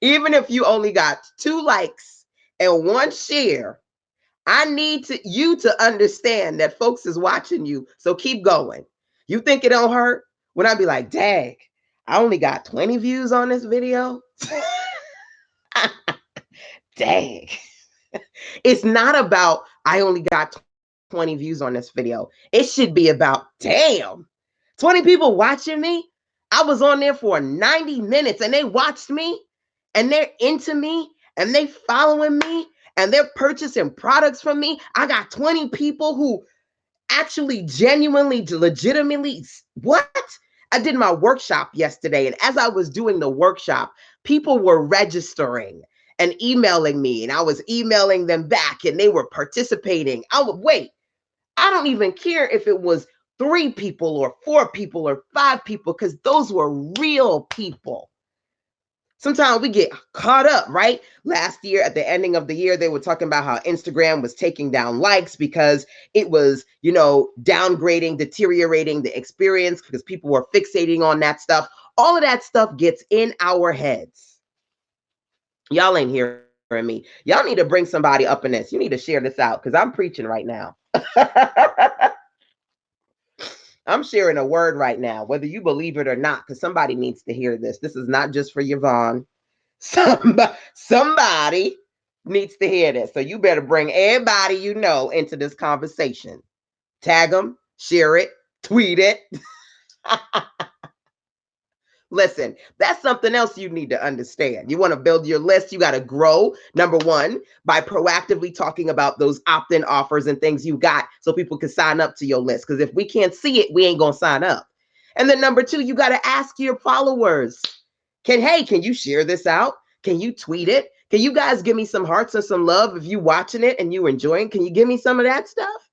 even if you only got 2 likes and 1 share, I need you to understand that folks is watching you. So keep going. You think it don't hurt? When I be like, dang, I only got 20 views on this video. Dang. It's not about, I only got 20 views on this video. It should be about, damn, 20 people watching me. I was on there for 90 minutes and they watched me and they're into me and they following me and they're purchasing products from me. I got 20 people who actually genuinely, legitimately, what? I did my workshop yesterday, and as I was doing the workshop, people were registering and emailing me, and I was emailing them back, and they were participating. I don't even care if it was 3 people or 4 people or 5 people, because those were real people. Sometimes we get caught up, right? Last year, at the ending of the year, they were talking about how Instagram was taking down likes because it was, downgrading, deteriorating the experience because people were fixating on that stuff. All of that stuff gets in our heads. Y'all ain't hearing me. Y'all need to bring somebody up in this. You need to share this out because I'm preaching right now. I'm sharing a word right now, whether you believe it or not, because somebody needs to hear this. This is not just for Yvonne. Somebody needs to hear this. So you better bring everybody you know into this conversation. Tag them, share it, tweet it. Listen, that's something else you need to understand. You want to build your list, you got to grow, number one, by proactively talking about those opt-in offers and things you got so people can sign up to your list. Because if we can't see it, we ain't going to sign up. And then number two, you got to ask your followers, can you share this out? Can you tweet it? Can you guys give me some hearts and some love if you watching it and you enjoying? Can you give me some of that stuff?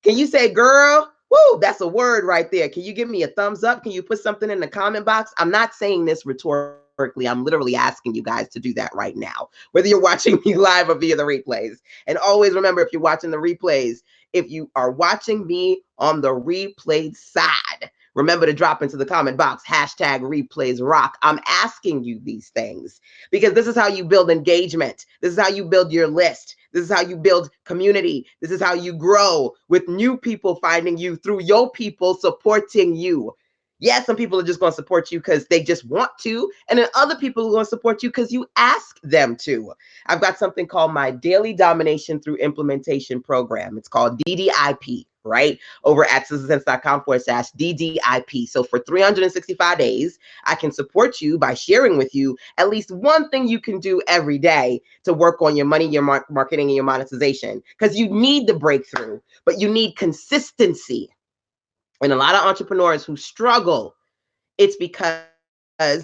Can you say, girl, woo, that's a word right there. Can you give me a thumbs up? Can you put something in the comment box? I'm not saying this rhetorically. I'm literally asking you guys to do that right now, whether you're watching me live or via the replays. And always remember, if you're watching the replays, if you are watching me on the replayed side, remember to drop into the comment box, hashtag replays rock. I'm asking you these things because this is how you build engagement. This is how you build your list. This is how you build community. This is how you grow with new people finding you through your people supporting you. Yes, some people are just going to support you because they just want to. And then other people are going to support you because you ask them to. I've got something called my Daily Domination Through Implementation Program. It's called DDIP, right? Over at sizzlesense.com/DDIP. So for 365 days, I can support you by sharing with you at least one thing you can do every day to work on your money, your marketing, and your monetization. Because you need the breakthrough, but you need consistency. And a lot of entrepreneurs who struggle, it's because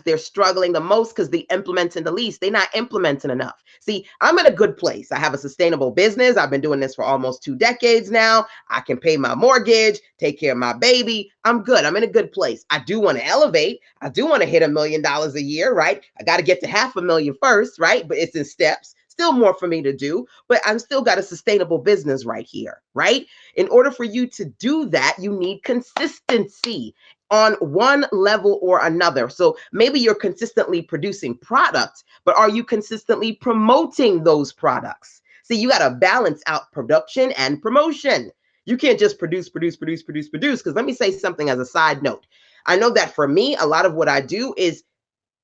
they're struggling the most because they implementing the least. They're not implementing enough. See, I'm in a good place. I have a sustainable business. I've been doing this for almost 2 decades now. I can pay my mortgage, take care of my baby. I'm good. I'm in a good place. I do want to elevate. I do want to hit $1 million a year, right? I got to get to $500,000 first, right? But it's in steps. Still more for me to do, but I'm still got a sustainable business right here, right? In order for you to do that, you need consistency on one level or another. So maybe you're consistently producing products, but are you consistently promoting those products? See, you got to balance out production and promotion. You can't just produce. Because let me say something as a side note. I know that for me, a lot of what I do is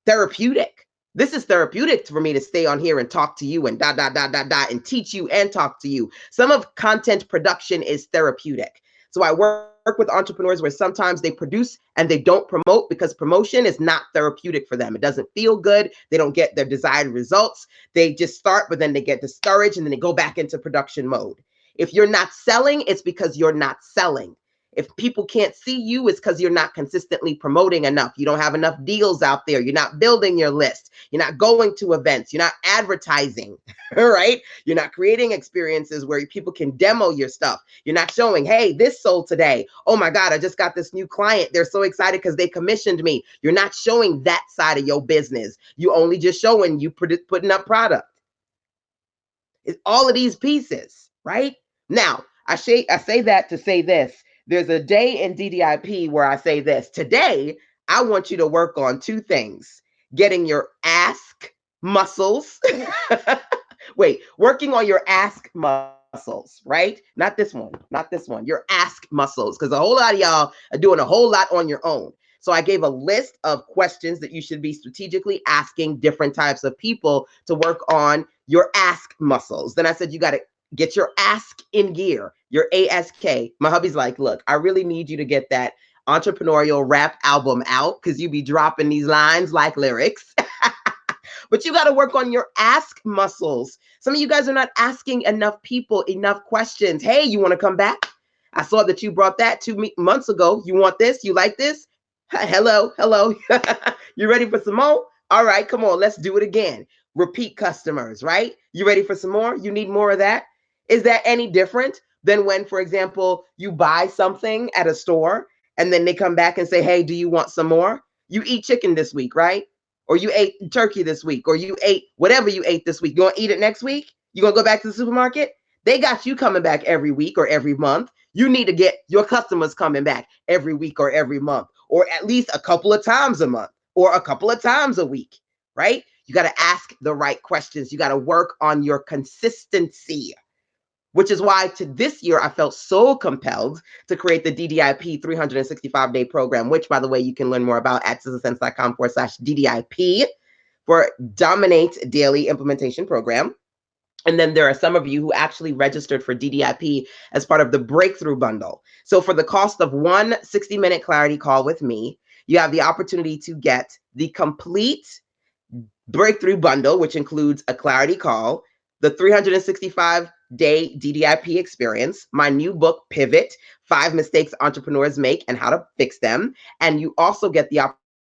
therapeutic. This is therapeutic for me to stay on here and talk to you and and teach you and talk to you. Some of content production is therapeutic. So I work with entrepreneurs where sometimes they produce and they don't promote because promotion is not therapeutic for them. It doesn't feel good. They don't get their desired results. They just start, but then they get discouraged and then they go back into production mode. If you're not selling, it's because you're not selling. If people can't see you, it's because you're not consistently promoting enough. You don't have enough deals out there. You're not building your list. You're not going to events. You're not advertising, right? You're not creating experiences where people can demo your stuff. You're not showing, hey, this sold today. Oh my God, I just got this new client. They're so excited because they commissioned me. You're not showing that side of your business. You only just showing you putting up product. It's all of these pieces, right? Now, I say that to say this. There's a day in DDIP where I say this. Today, I want you to work on 2 things. Getting your ask muscles. Wait, working on your ask muscles, right? Not this one. Your ask muscles. Because a whole lot of y'all are doing a whole lot on your own. So I gave a list of questions that you should be strategically asking different types of people to work on your ask muscles. Then I said, you got to get your ask in gear, your ASK. My hubby's like, look, I really need you to get that entrepreneurial rap album out because you be dropping these lines like lyrics. But you got to work on your ask muscles. Some of you guys are not asking enough people enough questions. Hey, you want to come back? I saw that you brought that 2 months ago. You want this? You like this? Hello. You ready for some more? All right, come on, let's do it again. Repeat customers, right? You ready for some more? You need more of that? Is that any different than when, for example, you buy something at a store and then they come back and say, hey, do you want some more? You eat chicken this week, right? Or you ate turkey this week, or you ate whatever you ate this week. You want to eat it next week? You going to go back to the supermarket? They got you coming back every week or every month. You need to get your customers coming back every week or every month, or at least a couple of times a month or a couple of times a week, right? You got to ask the right questions. You got to work on your consistency, which is why to this year, I felt so compelled to create the DDIP 365-day program, which, by the way, you can learn more about at sizzlesense.com/DDIP for Dominate Daily Implementation Program. And then there are some of you who actually registered for DDIP as part of the Breakthrough Bundle. So for the cost of one 60-minute clarity call with me, you have the opportunity to get the complete breakthrough bundle, which includes a clarity call, the 365-day DDIP experience, my new book, Pivot, 5 Mistakes Entrepreneurs Make and How to Fix Them. And you also get the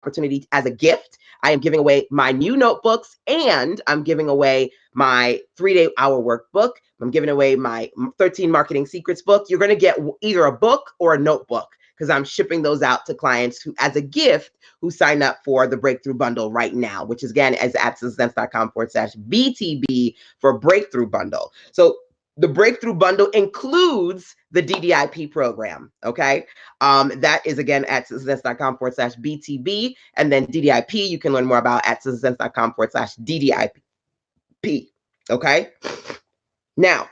opportunity as a gift. I am giving away my new notebooks, and I'm giving away my 3-day hour workbook. I'm giving away my 13 marketing secrets book. You're going to get either a book or a notebook, because I'm shipping those out to clients who, as a gift, who sign up for the breakthrough bundle right now, which is again is at SuccessSense.com/BTB for breakthrough bundle. So the breakthrough bundle includes the DDIP program. Okay. That is again at SuccessSense.com/BTB. And then DDIP, you can learn more about at SuccessSense.com/DDIP. Okay. Now,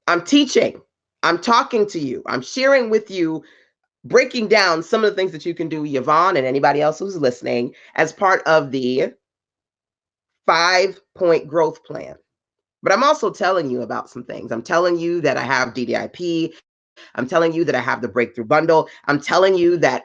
I'm teaching, I'm talking to you, I'm sharing with you, breaking down some of the things that you can do, Yvonne, and anybody else who's listening, as part of the 5-point growth plan. But I'm also telling you about some things. I'm telling you that I have DDIP. I'm telling you that I have the breakthrough bundle. I'm telling you that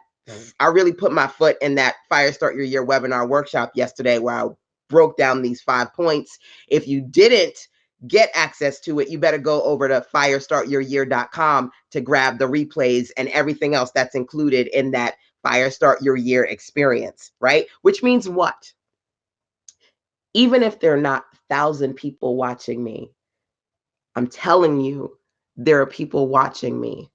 I really put my foot in that Fire Start Your Year webinar workshop yesterday, where I broke down these 5 points. If you didn't get access to it, you better go over to firestartyouryear.com to grab the replays and everything else that's included in that Fire Start Your Year experience, right? Which means what? Even if there are not 1,000 people watching me, I'm telling you, there are people watching me.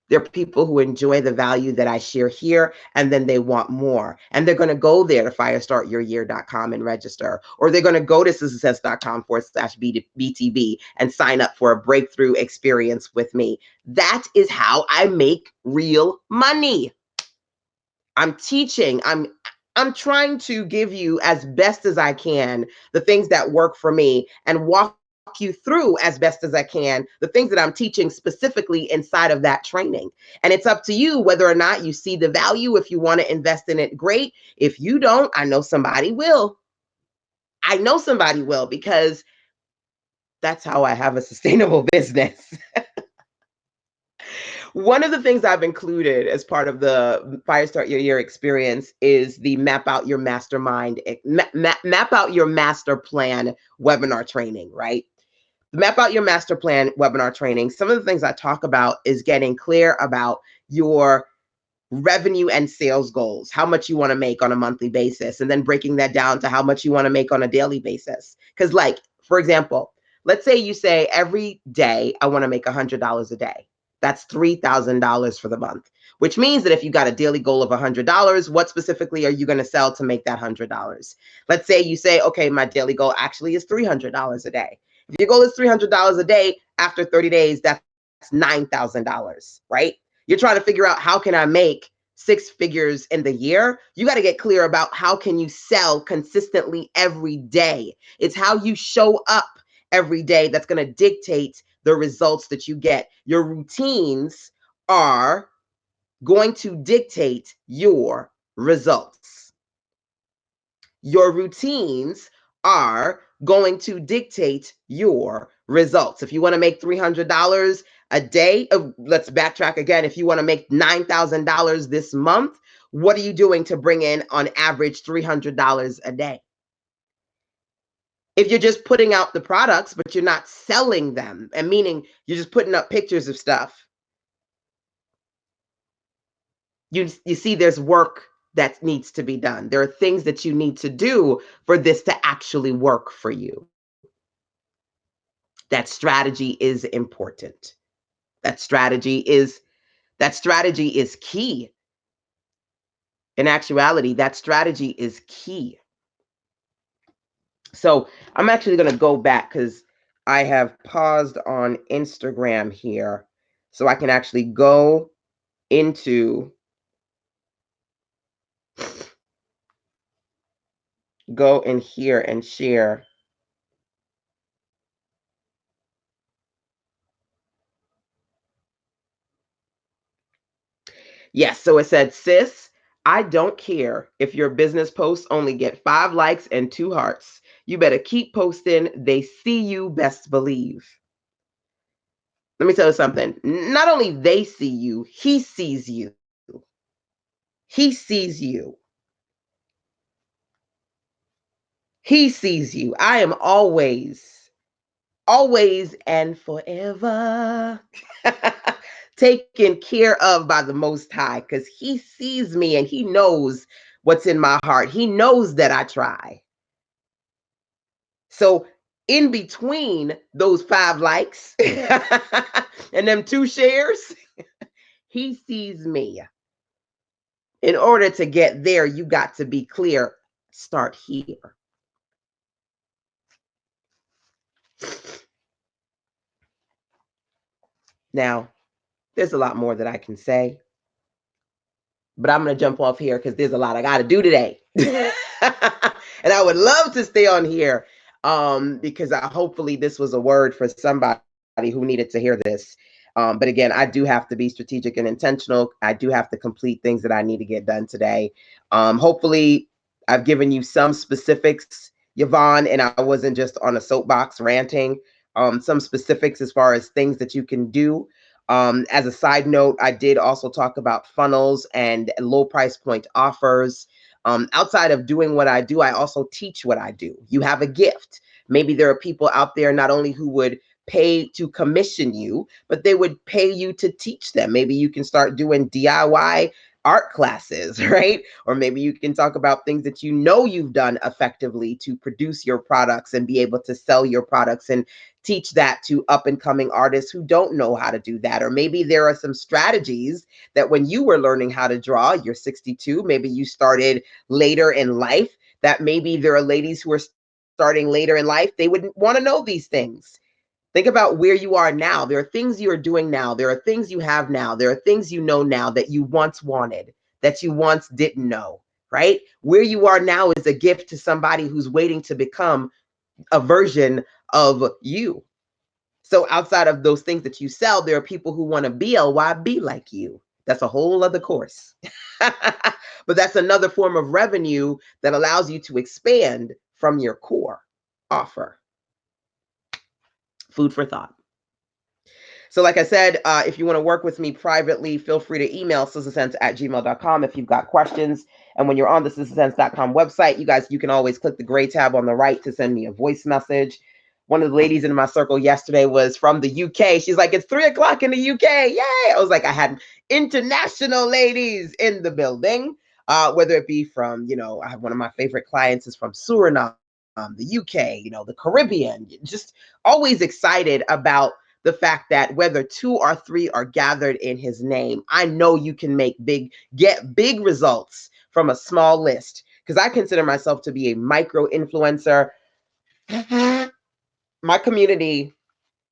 There are people who enjoy the value that I share here, and then they want more. And they're going to go there to firestartyouryear.com and register, or they're going to go to success.com/BTB and sign up for a breakthrough experience with me. That is how I make real money. I'm teaching, I'm trying to give you as best as I can the things that work for me, and walk you through as best as I can the things that I'm teaching specifically inside of that training. And it's up to you whether or not you see the value. If you want to invest in it, great. If you don't, I know somebody will. I know somebody will, because that's how I have a sustainable business. One of the things I've included as part of the Fire Start Your Year experience is the Map Out Your Mastermind, Map Out Your Master Plan webinar training, right? The Map Out Your Master Plan webinar training, some of the things I talk about is getting clear about your revenue and sales goals, how much you want to make on a monthly basis, and then breaking that down to how much you want to make on a daily basis. Because, like, for example, let's say you say every day, I want to make $100 a day. That's $3,000 for the month, which means that if you got a daily goal of $100, what specifically are you going to sell to make that $100? Let's say you say, okay, my daily goal actually is $300 a day. If your goal is $300 a day, after 30 days, that's $9,000, right? You're trying to figure out, how can I make 6 figures in the year? You got to get clear about how can you sell consistently every day. It's how you show up every day that's going to dictate the results that you get. Your routines are going to dictate your results. Your routines are going to dictate your results. If you want to make $300 a day, let's backtrack again. If you want to make $9,000 this month, what are you doing to bring in on average $300 a day? If you're just putting out the products, but you're not selling them, and meaning you're just putting up pictures of stuff, you see there's work that needs to be done. There are things that you need to do for this to actually work for you. That strategy is important. That strategy is key. In actuality, that strategy is key. So I'm actually going to go back, because I have paused on Instagram here, so I can actually go into go in here and share. Yes, so it said, sis, I don't care if your business posts only get 5 likes and 2 hearts. You better keep posting. They see you, best believe. Let me tell you something. Not only they see you, he sees you. He sees you. He sees you. I am always and forever taken care of by the Most High because He sees me and He knows what's in my heart. He knows that I try. So, in between those 5 likes and them 2 shares, He sees me. In order to get there, you got to be clear. Start here. Now, there's a lot more that I can say, but I'm going to jump off here because there's a lot I got to do today. And I would love to stay on here because hopefully this was a word for somebody who needed to hear this. But again, I do have to be strategic and intentional. I do have to complete things that I need to get done today. Hopefully, I've given you some specifics, Yvonne, and I wasn't just on a soapbox ranting. Some specifics as far as things that you can do. As a side note, I did also talk about funnels and low price point offers. Outside of doing what I do, I also teach what I do. You have a gift. Maybe there are people out there not only who would pay to commission you, but they would pay you to teach them. Maybe you can start doing DIY art classes, right? Or maybe you can talk about things that you know you've done effectively to produce your products and be able to sell your products and teach that to up and coming artists who don't know how to do that. Or maybe there are some strategies that when you were learning how to draw, you're 62, maybe you started later in life, that maybe there are ladies who are starting later in life, they wouldn't want to know these things. Think about where you are now. There are things you are doing now. There are things you have now. There are things you know now that you once wanted, that you once didn't know, right? Where you are now is a gift to somebody who's waiting to become a version of you. So outside of those things that you sell, there are people who want to BLYB like you. That's a whole other course. But that's another form of revenue that allows you to expand from your core offer. Food for thought. So, like I said, if you want to work with me privately, feel free to email sistasense@gmail.com if you've got questions. And when you're on the sistasense.com website, you guys, you can always click the gray tab on the right to send me a voice message. One of the ladies in my circle yesterday was from the UK. She's like, it's 3 o'clock in the UK. Yay. I was like, I had international ladies in the building, whether it be from, I have one of my favorite clients is from Suriname, the UK, the Caribbean, just always excited about the fact that whether 2 or 3 are gathered in his name, I know you can get big results from a small list because I consider myself to be a micro influencer. My community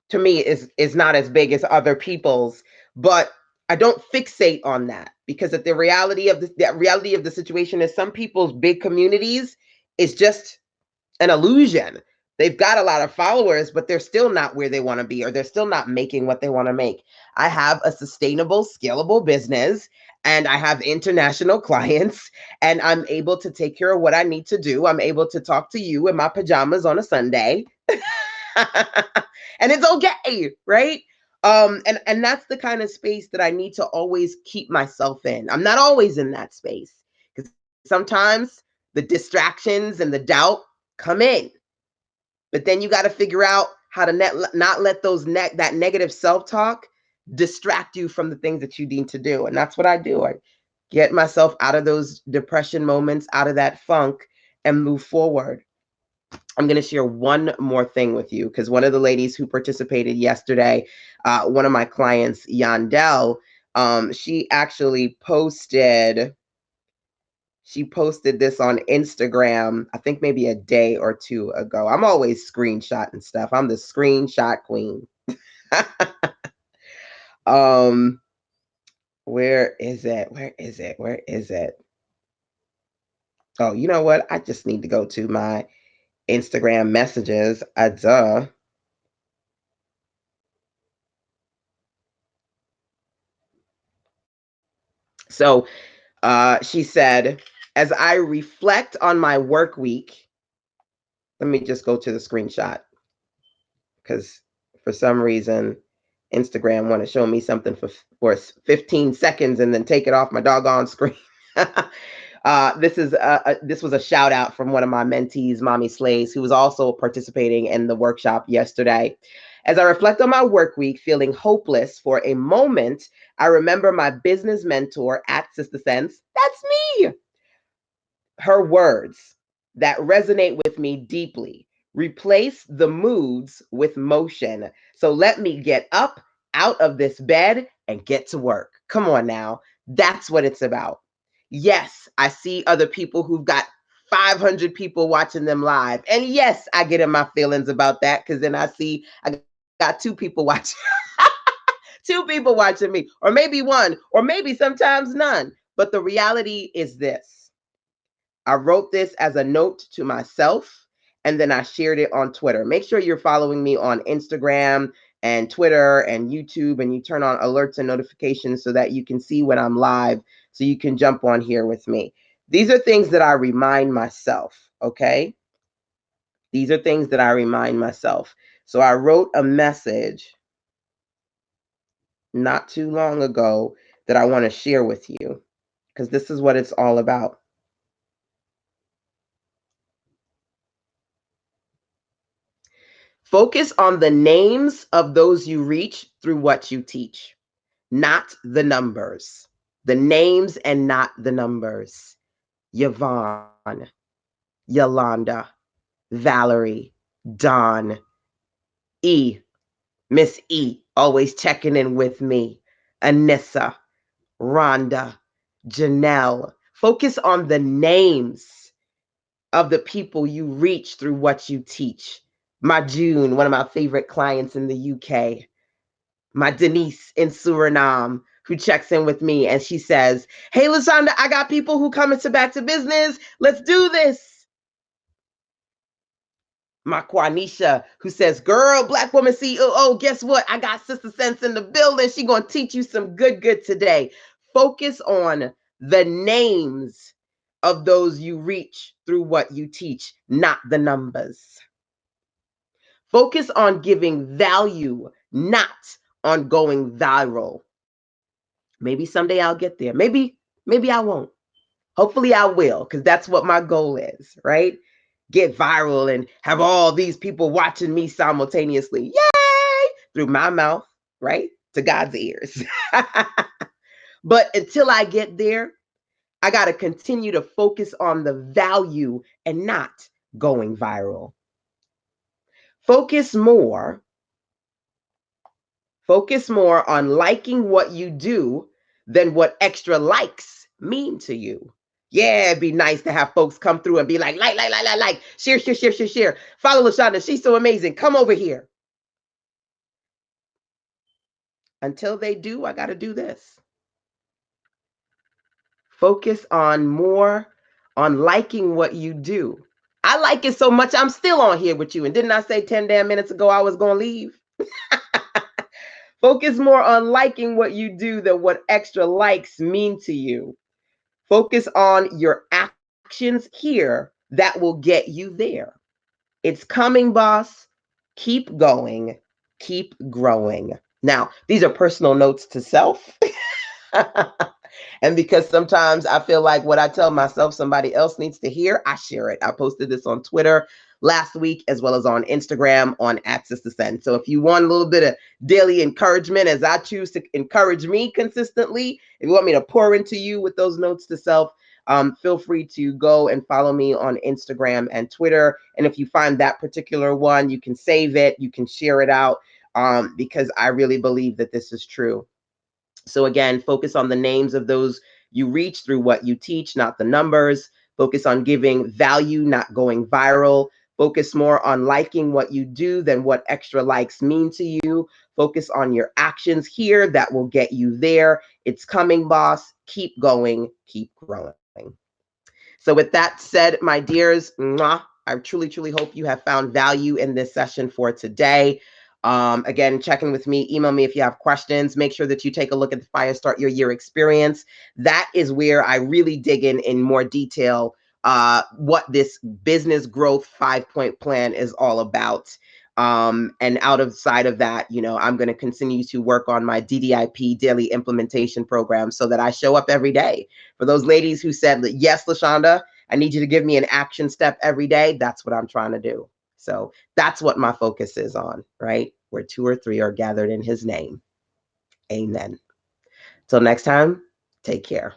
to me is not as big as other people's, but I don't fixate on that because the reality of the situation is some people's big communities is just an illusion. They've got a lot of followers, but they're still not where they want to be, or they're still not making what they want to make. I have a sustainable, scalable business, and I have international clients, and I'm able to take care of what I need to do. I'm able to talk to you in my pajamas on a Sunday. And it's okay, right? And that's the kind of space that I need to always keep myself in. I'm not always in that space because sometimes the distractions and the doubt come in. But then you got to figure out how to not let that negative self-talk distract you from the things that you need to do. And that's what I do. I get myself out of those depression moments, out of that funk, and move forward. I'm going to share one more thing with you because one of the ladies who participated yesterday, one of my clients, Yandel, she actually posted this on Instagram, I think maybe a day or 2 ago. I'm always screenshotting stuff. I'm the screenshot queen. Where is it? Where is it? Where is it? Oh, you know what? I just need to go to my Instagram messages. Duh. So she said, as I reflect on my work week, let me just go to the screenshot because for some reason Instagram want to show me something for 15 seconds and then take it off my doggone screen. This was a shout out from one of my mentees, Mommy Slays, who was also participating in the workshop yesterday. As I reflect on my work week, feeling hopeless for a moment, I remember my business mentor at Sister Sense. That's me. Her words that resonate with me deeply. Replace the moods with motion. So let me get up out of this bed and get to work. Come on now. That's what it's about. Yes, I see other people who've got 500 people watching them live. And yes, I get in my feelings about that because then I see I got two people watching. Two people watching me, or maybe one, or maybe sometimes none. But the reality is this: I wrote this as a note to myself and then I shared it on Twitter. Make sure you're following me on Instagram and Twitter and YouTube, and you turn on alerts and notifications so that you can see when I'm live, so you can jump on here with me. These are things that I remind myself, okay? These are things that I remind myself. So I wrote a message not too long ago that I want to share with you because this is what it's all about. Focus on the names of those you reach through what you teach, not the numbers. The names and not the numbers. Yvonne, Yolanda, Valerie, Dawn, E, Miss E, always checking in with me, Anissa, Rhonda, Janelle. Focus on the names of the people you reach through what you teach. My June, one of my favorite clients in the UK, my Denise in Suriname, who checks in with me and she says, "Hey, Lasanda, I got people who come into Back to Business. Let's do this." My Quanisha, who says, "Girl, Black woman COO, guess what? I got Sister Sense in the building. She gonna teach you some good today." Focus on the names of those you reach through what you teach, not the numbers. Focus on giving value, not on going viral. Maybe someday I'll get there. Maybe I won't. Hopefully I will, because that's what my goal is, right? Get viral and have all these people watching me simultaneously. Yay! Through my mouth, right? To God's ears. But until I get there, I got to continue to focus on the value and not going viral. Focus more on liking what you do than what extra likes mean to you. Yeah, it'd be nice to have folks come through and be like, share. Follow LaShonda. She's so amazing. Come over here. Until they do, I got to do this. Focus on more on liking what you do. I like it so much, I'm still on here with you. And didn't I say 10 damn minutes ago I was going to leave? Focus more on liking what you do than what extra likes mean to you. Focus on your actions here that will get you there. It's coming, boss. Keep going. Keep growing. Now, these are personal notes to self. And because sometimes I feel like what I tell myself somebody else needs to hear, I share it. I posted this on Twitter last week as well as on Instagram on @SisterSend. So if you want a little bit of daily encouragement as I choose to encourage me consistently, if you want me to pour into you with those notes to self, feel free to go and follow me on Instagram and Twitter. And if you find that particular one, you can save it, you can share it out, because I really believe that this is true. So again, focus on the names of those you reach through what you teach, not the numbers. Focus on giving value, not going viral. Focus more on liking what you do than what extra likes mean to you. Focus on your actions here that will get you there. It's coming, boss. Keep going, keep growing. So with that said, my dears, I truly hope you have found value in this session for today. Again, checking with me, email me if you have questions. Make sure that you take a look at the Fire Start Your Year experience. That is where I really dig in more detail what this business growth 5-point plan is all about. And out of side of that, I'm going to continue to work on my DDIP daily implementation program so that I show up every day. For those ladies who said, yes, LaShonda, I need you to give me an action step every day. That's what I'm trying to do. So that's what my focus is on, right? Where two or three are gathered in his name. Amen. Till next time, take care.